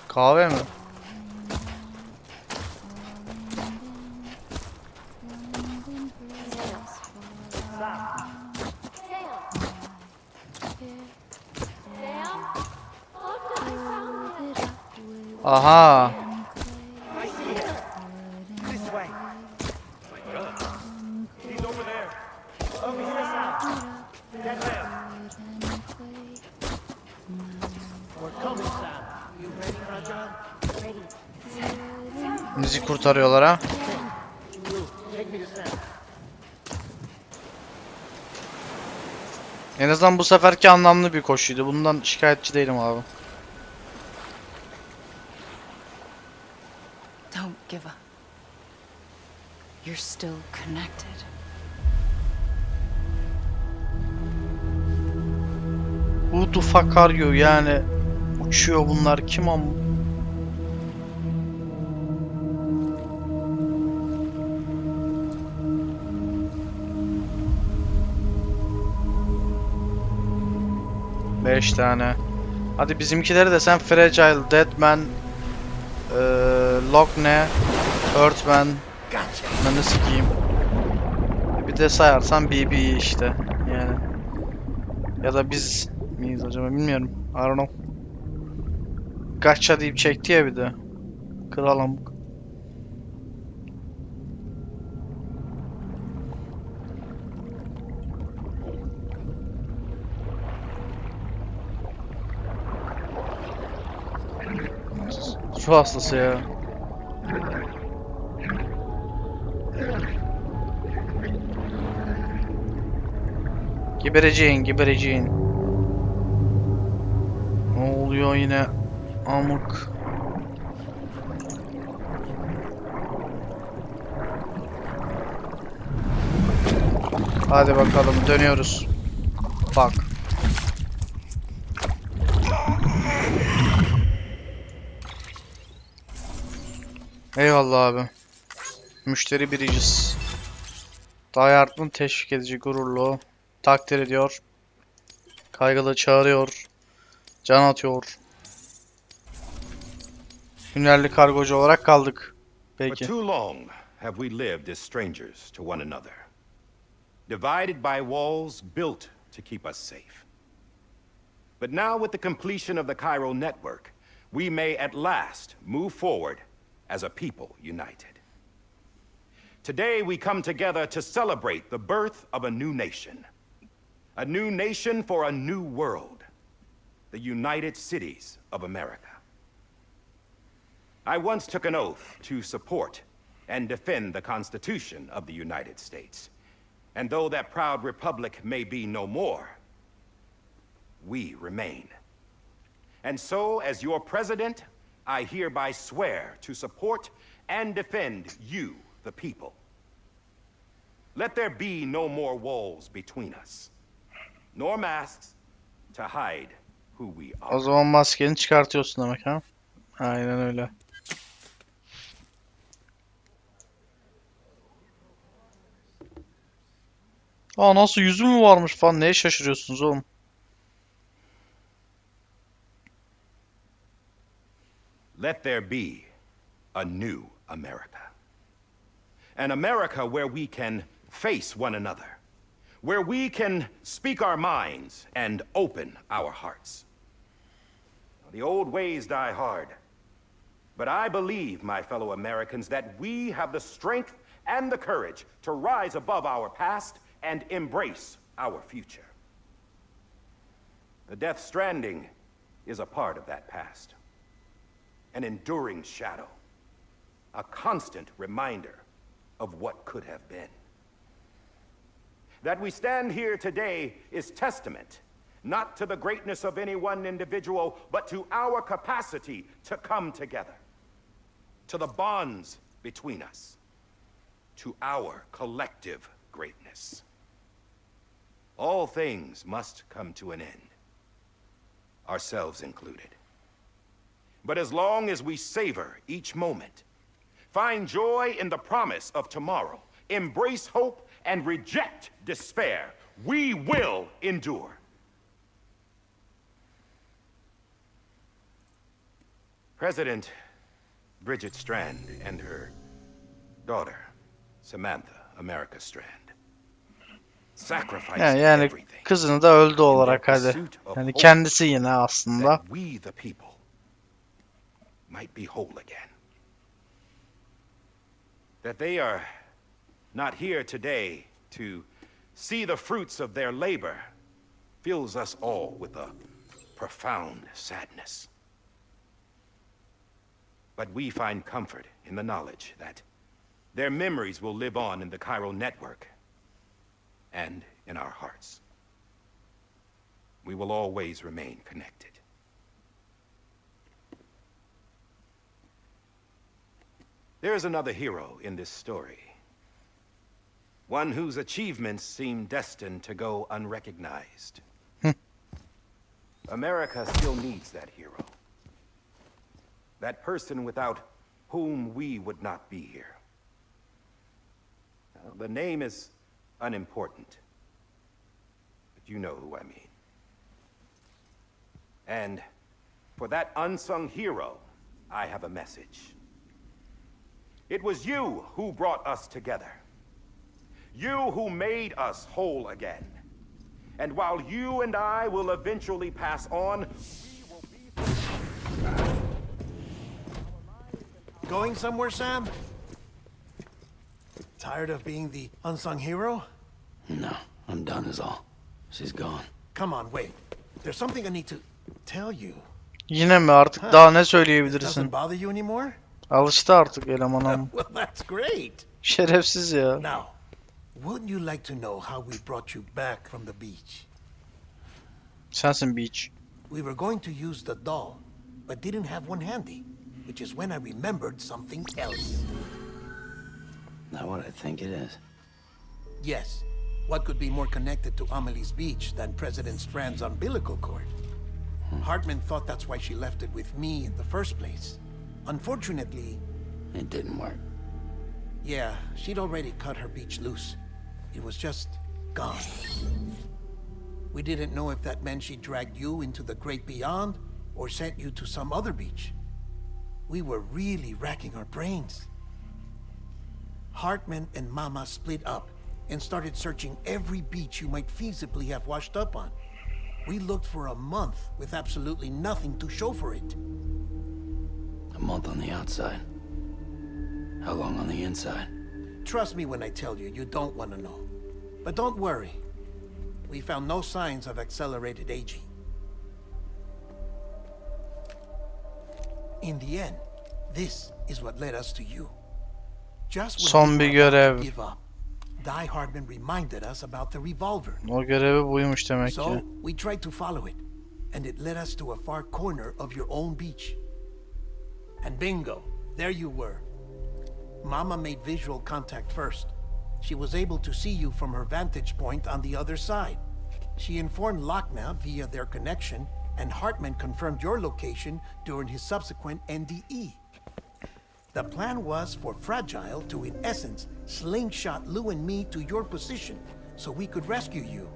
Speaker 1: Kahve mi? Aha.
Speaker 3: This way. He's over there. Over here, Sam. Get him. We're coming, Sam. You ready for a job? Ready.
Speaker 1: Bizi kurtarıyorlar ha.
Speaker 3: Take me to Sam.
Speaker 1: En azından bu seferki anlamlı bir koşuydu. Bundan şikayetçi değilim abi.
Speaker 2: Don't give up. You're still connected.
Speaker 1: Who the fuck are you yani? Uçuyor bunlar kim am? Beş tane. Hadi bizimkileri de sen Fragile, Deadman, Lockne, Earthman, ben de sikeyim. Bir de sayarsan BB işte yani. Ya da biz miyiz acaba bilmiyorum. I don't know. Gacha deyip çekti ya bir de. Kral amk. Ruh hastası ya. Gebereceğin, gebereceğin. Ne oluyor yine? Amık. Hadi bakalım dönüyoruz. Bak. Eyvallah abi. Müşteri BRİDGES. DİE-HARDMAN teşvik edici, gururlu. Takdir ediyor. Kaygılı çağırıyor. Can atıyor. Hünerli kargocu olarak kaldık.
Speaker 4: For
Speaker 1: Peki.
Speaker 4: too long have we lived as strangers to one another, divided by walls built to keep us safe. But now, with the completion of the Cairo network, we may at last move forward as a people united. Today, we come together to celebrate the birth of a new nation. A new nation for a new world. The United Cities of America. I once took an oath to support and defend the Constitution of the United States. And though that proud republic may be no more, we remain. And so, as your president, I hereby swear to support and defend you, the people. Let there be no more walls between us, nor masks to hide who we are.
Speaker 1: O zaman maskeni çıkartıyorsun demek ha? Aynen öyle. Aa nasıl yüzü mü varmış falan, neye şaşırıyorsunuz oğlum?
Speaker 4: Let there be a new America. An America where we can face one another. Where we can speak our minds and open our hearts. The old ways die hard. But I believe, my fellow Americans, that we have the strength and the courage to rise above our past and embrace our future. The Death Stranding is a part of that past. An enduring shadow. A constant reminder of what could have been. That we stand here today is testament, not to the greatness of any one individual, but to our capacity to come together. To the bonds between us. To our collective greatness. All things must come to an end, ourselves included. But as long as we savor each moment, find joy in the promise of tomorrow, embrace hope, and reject despair, we will endure. President Bridget Strand and her daughter, Samantha America Strand, sacrificed
Speaker 1: Yani
Speaker 4: everything
Speaker 1: kızını da öldü olarak hadi.
Speaker 4: pursuit of
Speaker 1: Yani
Speaker 4: hope
Speaker 1: kendisi yine aslında.
Speaker 4: that we, the people, might be whole again. That they are not here today to see the fruits of their labor fills us all with a profound sadness. But we find comfort in the knowledge that their memories will live on in the Cairo network and in our hearts. We will always remain connected. There is another hero in this story. One whose achievements seem destined to go unrecognized. America still needs that hero. That person without whom we would not be here. The name is unimportant, but you know who I mean. And for that unsung hero, I have a message. It was you who brought us together. You who made us whole again. And while you and I will eventually pass on,
Speaker 3: Going somewhere, Sam? Tired of being the unsung hero?
Speaker 5: No, I'm done is all. She's gone.
Speaker 3: Come on, wait. There's something I need to tell you.
Speaker 1: Yine mi artık daha ne
Speaker 3: This
Speaker 1: söyleyebilirsin?
Speaker 3: doesn't bother you anymore?
Speaker 1: Alıştı artık elemanım.
Speaker 3: Well, that's great.
Speaker 1: Şerefsiz ya.
Speaker 3: Now, wouldn't you like to know how we brought you back from the beach?
Speaker 1: Sensin Beach.
Speaker 3: We were going to use the doll, but didn't have one handy, which is when I remembered something else.
Speaker 5: Not what I think it is.
Speaker 3: Yes, what could be more connected to Amelie's beach than President Strand's umbilical cord? Hartman thought that's why she left it with me in the first place. Unfortunately,
Speaker 5: It didn't work.
Speaker 3: yeah, she'd already cut her beach loose. It was just gone. We didn't know if that meant she dragged you into the great beyond or sent you to some other beach. We were really racking our brains. Hartman and Mama split up and started searching every beach you might feasibly have washed up on. We looked for a month with absolutely nothing to show for it.
Speaker 5: A month on the outside. How long on the inside?
Speaker 3: Trust me when I tell you, you don't want to know. But don't worry. We found no signs of accelerated aging. In the end, this is what led us to you. Just when
Speaker 1: Son
Speaker 3: we
Speaker 1: bir
Speaker 3: were about
Speaker 1: görev.
Speaker 3: to give up, Die-Hardman reminded us about the revolver.
Speaker 1: O görevi buymuş demek
Speaker 3: So
Speaker 1: ki.
Speaker 3: we tried to follow it, and it led us to a far corner of your own beach. And bingo, there you were. Mama made visual contact first. She was able to see you from her vantage point on the other side. She informed Lochna via their connection, and Hartman confirmed your location during his subsequent NDE. The plan was for Fragile to, in essence, slingshot Lou and me to your position so we could rescue you.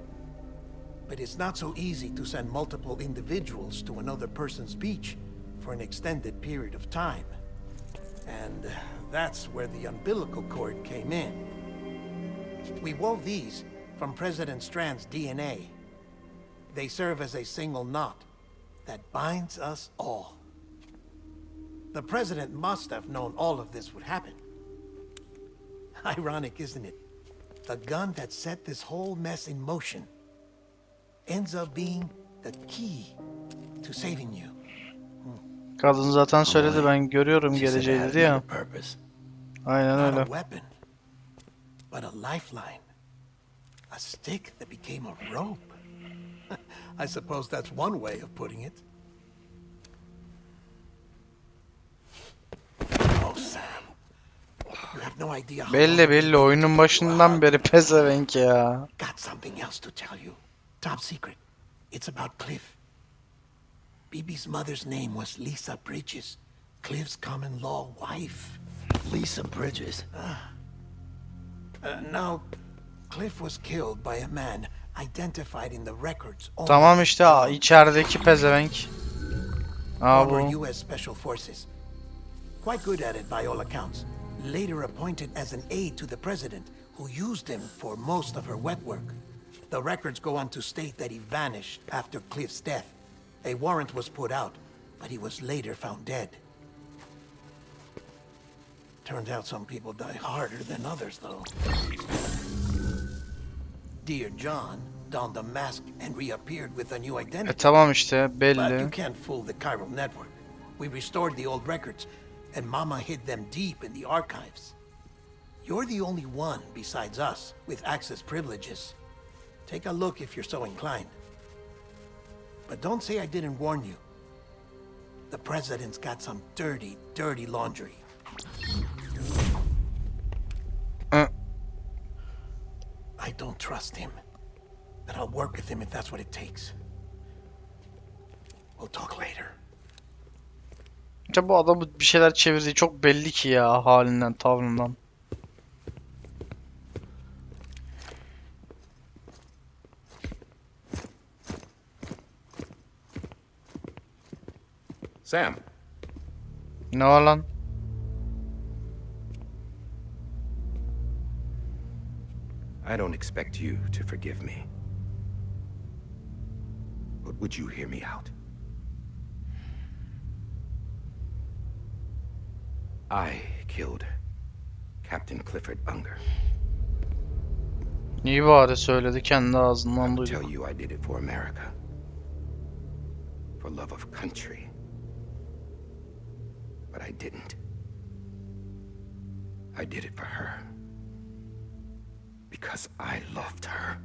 Speaker 3: But it's not so easy to send multiple individuals to another person's beach for an extended period of time. And that's where the umbilical cord came in. We wove these from President Strand's DNA. They serve as a single knot that binds us all. The President must have known all of this would happen. Ironic, isn't it? The gun that set this whole mess in motion ends up being the key to saving you.
Speaker 1: Kadın zaten söyledi, ben görüyorum
Speaker 5: She said it
Speaker 1: geleceği
Speaker 5: had
Speaker 1: dedi ya.
Speaker 5: another purpose.
Speaker 1: Aynen
Speaker 3: Not a
Speaker 1: öyle.
Speaker 3: weapon, but a lifeline. A stick that became a rope. I suppose that's one way of putting it. Oh, Sam. You have no idea how long
Speaker 1: Belli
Speaker 3: I've been
Speaker 1: belli, oyunun
Speaker 3: waiting to
Speaker 1: başından
Speaker 3: tell you.
Speaker 1: beri pezevenk ya.
Speaker 3: Got something else to tell you. Top secret. It's about Cliff. BB's mother's name was Lisa Bridges, Cliff's common law wife.
Speaker 5: Lisa Bridges.
Speaker 3: Now, Cliff was killed by a man identified in the records. only
Speaker 1: Tamam
Speaker 3: as
Speaker 1: işte
Speaker 3: John.
Speaker 1: içerideki pezevenk. Aa
Speaker 3: Former
Speaker 1: bu.
Speaker 3: U.S. Special Forces. Quite good at it by all accounts. Later appointed as an aide to the president, who used him for most of her wet work. The records go on to state that he vanished after Cliff's death. A warrant was put out, but he was later found dead. Turns out some people die harder than others, though. Dear John donned a mask and reappeared with a new identity.
Speaker 1: Tamam işte
Speaker 3: But you
Speaker 1: belli.
Speaker 3: can't fool the chiral network. We restored the old records, and Mama hid them deep in the archives. You're the only one besides us with access privileges. Take a look if you're so inclined. But don't say I didn't warn you. The president's got some dirty, dirty laundry.
Speaker 1: Hı.
Speaker 3: I don't trust him. But I'll work with him if that's what it takes. We'll talk later.
Speaker 1: İşte bu adamı bir şeyler çevirdiği çok belli ki ya, halinden, tavrından.
Speaker 4: Sam,
Speaker 1: Ne var lan?
Speaker 4: I don't expect you to forgive me. But would you hear me out? I killed Captain Clifford Unger.
Speaker 1: İyi bari söyledi, kendi ağzından
Speaker 4: I'll tell
Speaker 1: duyduk.
Speaker 4: you I did it for America. For love of country But I didn't. I did it for her. Because I loved her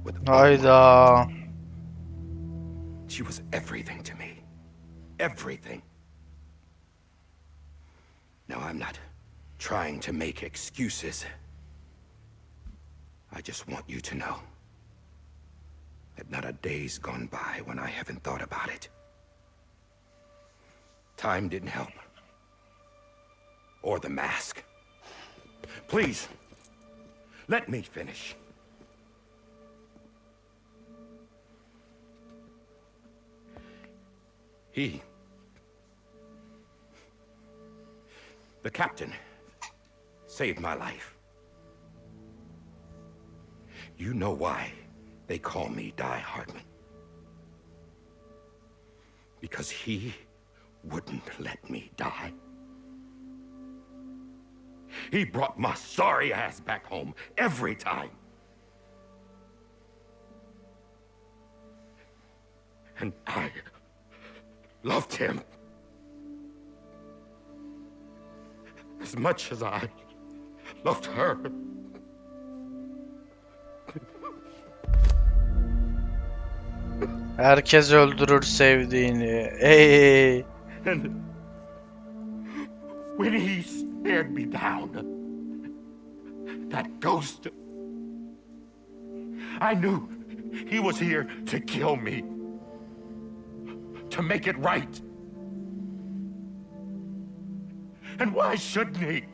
Speaker 4: with all my heart.
Speaker 1: Hayda.
Speaker 4: She was everything to me. Everything. Now, I'm not trying to make excuses. I just want you to know that not a day's gone by when I haven't thought about it. Time didn't help. Or the mask. Please, let me finish. The captain, saved my life. You know why they call me DİE-HARDMAN. Because he wouldn't let me die. He brought my sorry ass back home every time. And I loved him as much as I loved her.
Speaker 1: Herkes öldürür sevdiğini. Ey.
Speaker 4: And when he stared me down, that ghost, I knew he was here to kill me, to make it right. And why shouldn't he?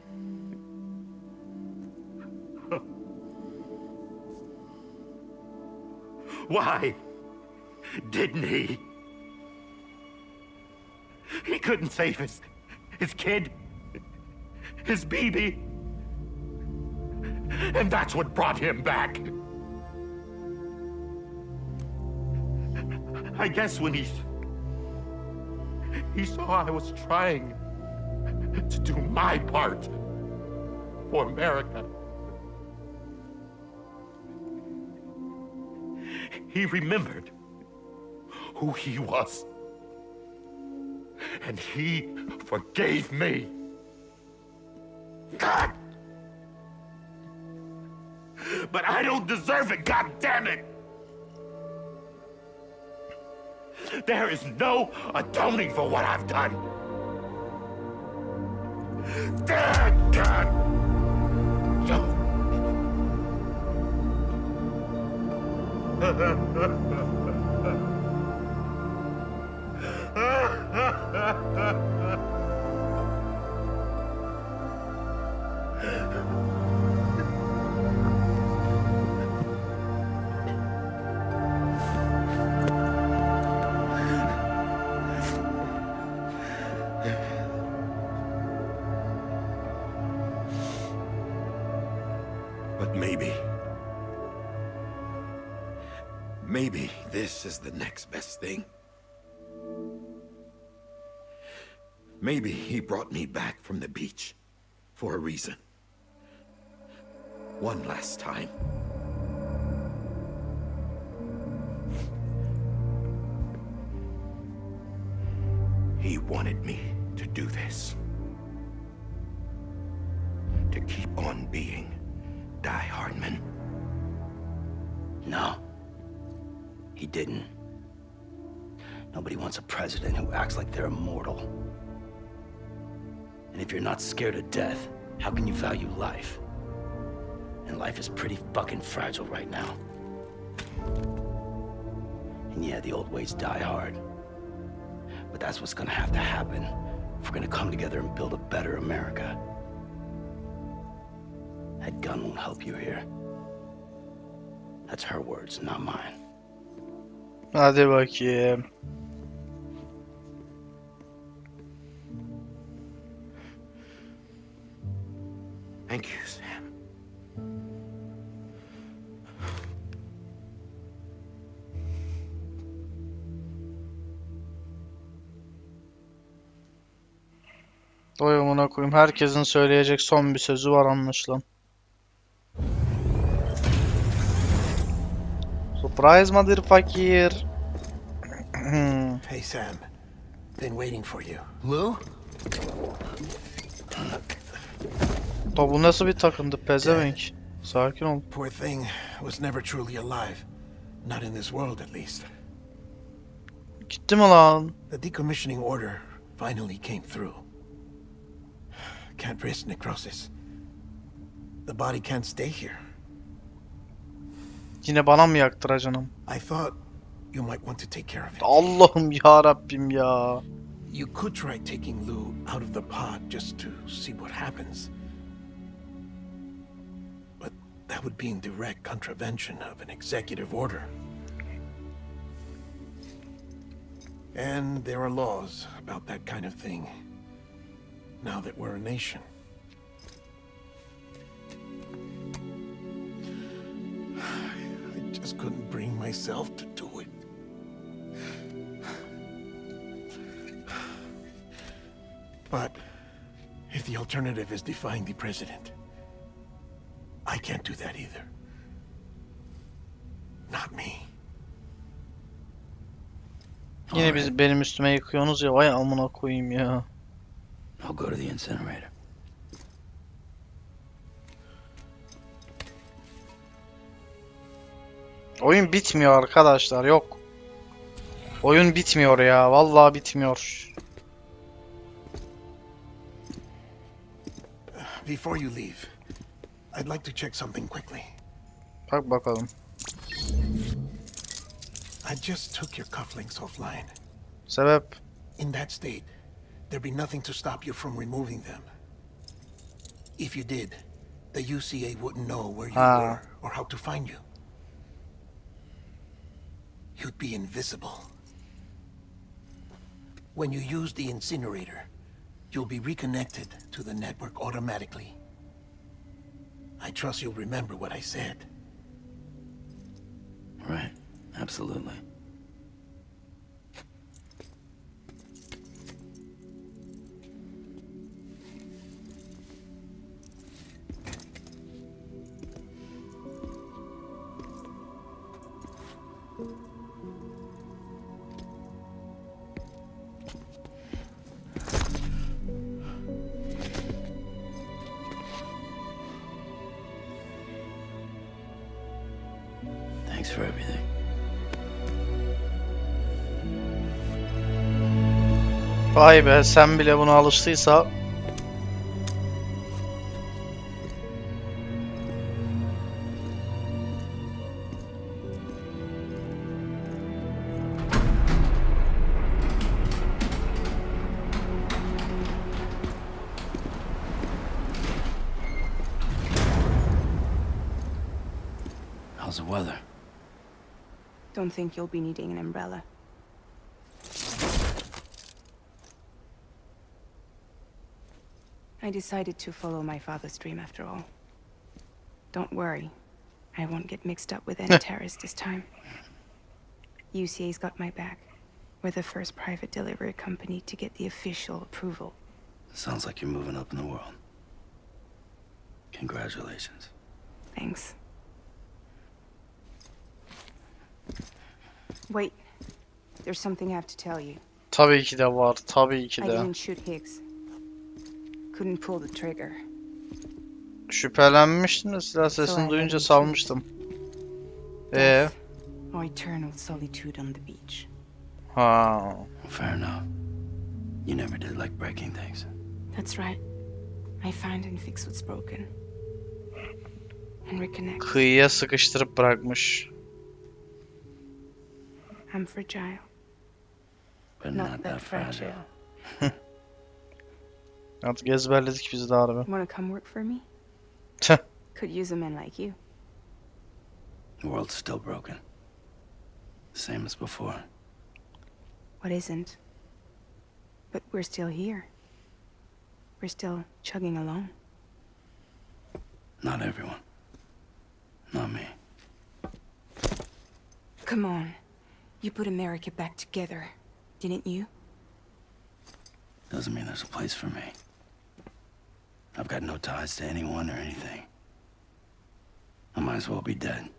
Speaker 4: Why didn't he? He couldn't save his kid, his baby. And that's what brought him back. I guess when he saw I was trying to do my part for America, he remembered who he was. And he forgave me. God! But I don't deserve it, God damn it! There is no atoning for what I've done. God! But maybe this is the next best thing. Maybe he brought me back from the beach for a reason. One last time. He wanted me to do this. To keep on being DİE-HARDMAN.
Speaker 5: No, he didn't. Nobody wants a president who acts like they're immortal. And if you're not scared of death, how can you value life? And life is pretty fucking fragile right now. And yeah, the old ways die hard. But that's what's gonna have to happen if we're gonna come together and build a better America. That gun won't help you here. That's her words, not mine.
Speaker 1: Hadi bakayım.
Speaker 4: Thank you, Sam.
Speaker 1: Doyumuna koyayım. Herkesin söyleyecek son bir sözü var anlaşılan. Surprise motherfucker.
Speaker 3: Hey, Sam. Been waiting for you. Lou?
Speaker 1: Da bu nasıl bir takımdı pezevenk? Sakin ol.
Speaker 3: Poor thing was never truly alive. Not in this world, at least.
Speaker 1: Gitti mi lan?
Speaker 3: The decommissioning order finally came through. Can't risk necrosis. The body can't stay here.
Speaker 1: Yine bana mı yaktıracaksın?
Speaker 3: I thought you might want to take care of it.
Speaker 1: Allah'ım ya Rabbim ya.
Speaker 3: You could try taking Lou out of the pod just to see what happens. But that would be in direct contravention of an executive order. And there are laws about that kind of thing, now that we're a nation. I just couldn't bring myself to do it. But if the alternative is defying the president, I can't do that either. Not me.
Speaker 1: Yine benim üstüme yıkıyorsunuz ya. Vay amına koyayım ya.
Speaker 5: I'll go to the incinerator.
Speaker 1: Oyun bitmiyor arkadaşlar. Yok. Oyun bitmiyor ya. Vallahi bitmiyor.
Speaker 3: Before you leave, I'd like to check something quickly.
Speaker 1: Bak bakalım.
Speaker 3: I just took your cufflinks offline.
Speaker 1: Sebep?
Speaker 3: In that state, there'd be nothing to stop you from removing them. If you did, the UCA wouldn't know where you were or how to find you. You'd be invisible. When you use the incinerator, you'll be reconnected to the network automatically. I trust you'll remember what I said.
Speaker 5: Right. Absolutely. Thanks for everything.
Speaker 1: Vay be, sen bile buna alıştıysa.
Speaker 5: How's the weather?
Speaker 2: Don't think you'll be needing an umbrella. I decided to follow my father's dream after all. Don't worry, I won't get mixed up with any terrorists this time. UCA's got my back. We're the first private delivery company to get the official approval.
Speaker 5: Sounds like you're moving up in the world. Congratulations.
Speaker 2: Thanks. Wait, there's something I have to tell you.
Speaker 1: Tabii ki de var, tabii ki
Speaker 2: I
Speaker 1: de.
Speaker 2: didn't shoot Higgs. Couldn't pull the trigger.
Speaker 1: Şüphelenmiştim de silah sesini duyunca salmıştım.
Speaker 2: Or eternal solitude on the beach.
Speaker 1: Ha.
Speaker 5: Fair enough. You never did like breaking things.
Speaker 2: That's right. I find and fix what's broken. And reconnect.
Speaker 1: Kıyıya sıkıştırıp bırakmış.
Speaker 2: I'm fragile.
Speaker 5: But not that fragile.
Speaker 1: Artık ezberledik biz de harbi.
Speaker 2: Wanna come work for me? Could use a man like you.
Speaker 5: The world's still broken. Same as before.
Speaker 2: What isn't? But we're still here. We're still chugging along.
Speaker 5: Not everyone. Not me.
Speaker 2: Come on. You put America back together, didn't you?
Speaker 5: Doesn't mean there's a place for me. I've got no ties to anyone or anything. I might as well be dead.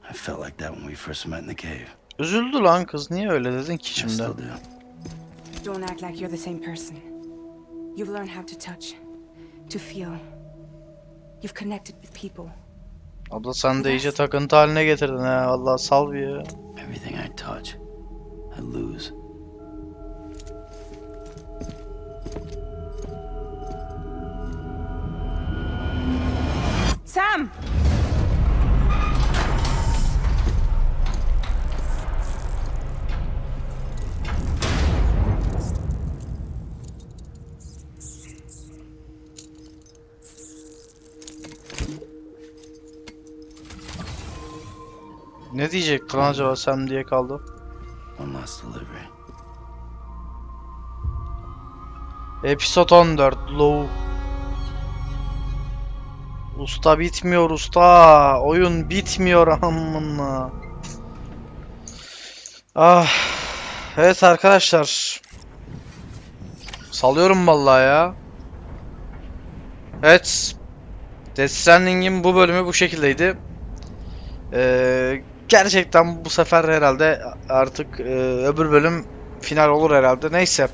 Speaker 5: I felt like that when we first met in the cave.
Speaker 1: Üzüldü lan kız. Niye öyle dedin ki
Speaker 5: I
Speaker 1: şimdi?
Speaker 5: still do.
Speaker 2: Don't act like you're the same person. You've learned how to touch. to feel. You've connected with people.
Speaker 1: Abla sen de iyice takıntı haline getirdin ha. Allah sal bir ya.
Speaker 5: Everything I touch, I lose.
Speaker 2: Sam!
Speaker 1: Ne diyecek lan acaba Sam diye kaldı.
Speaker 5: One last delivery.
Speaker 1: Episode 14 Low. Usta bitmiyor usta. Oyun bitmiyor amına. Ah. Evet arkadaşlar. Salıyorum vallahi ya. Evet. Death Stranding'in bu bölümü bu şekildeydi. Gerçekten bu sefer herhalde artık öbür bölüm final olur herhalde. Neyse.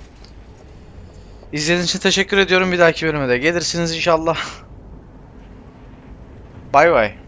Speaker 1: İzlediğiniz için teşekkür ediyorum. Bir dahaki bölüme de gelirsiniz inşallah. Bay bay.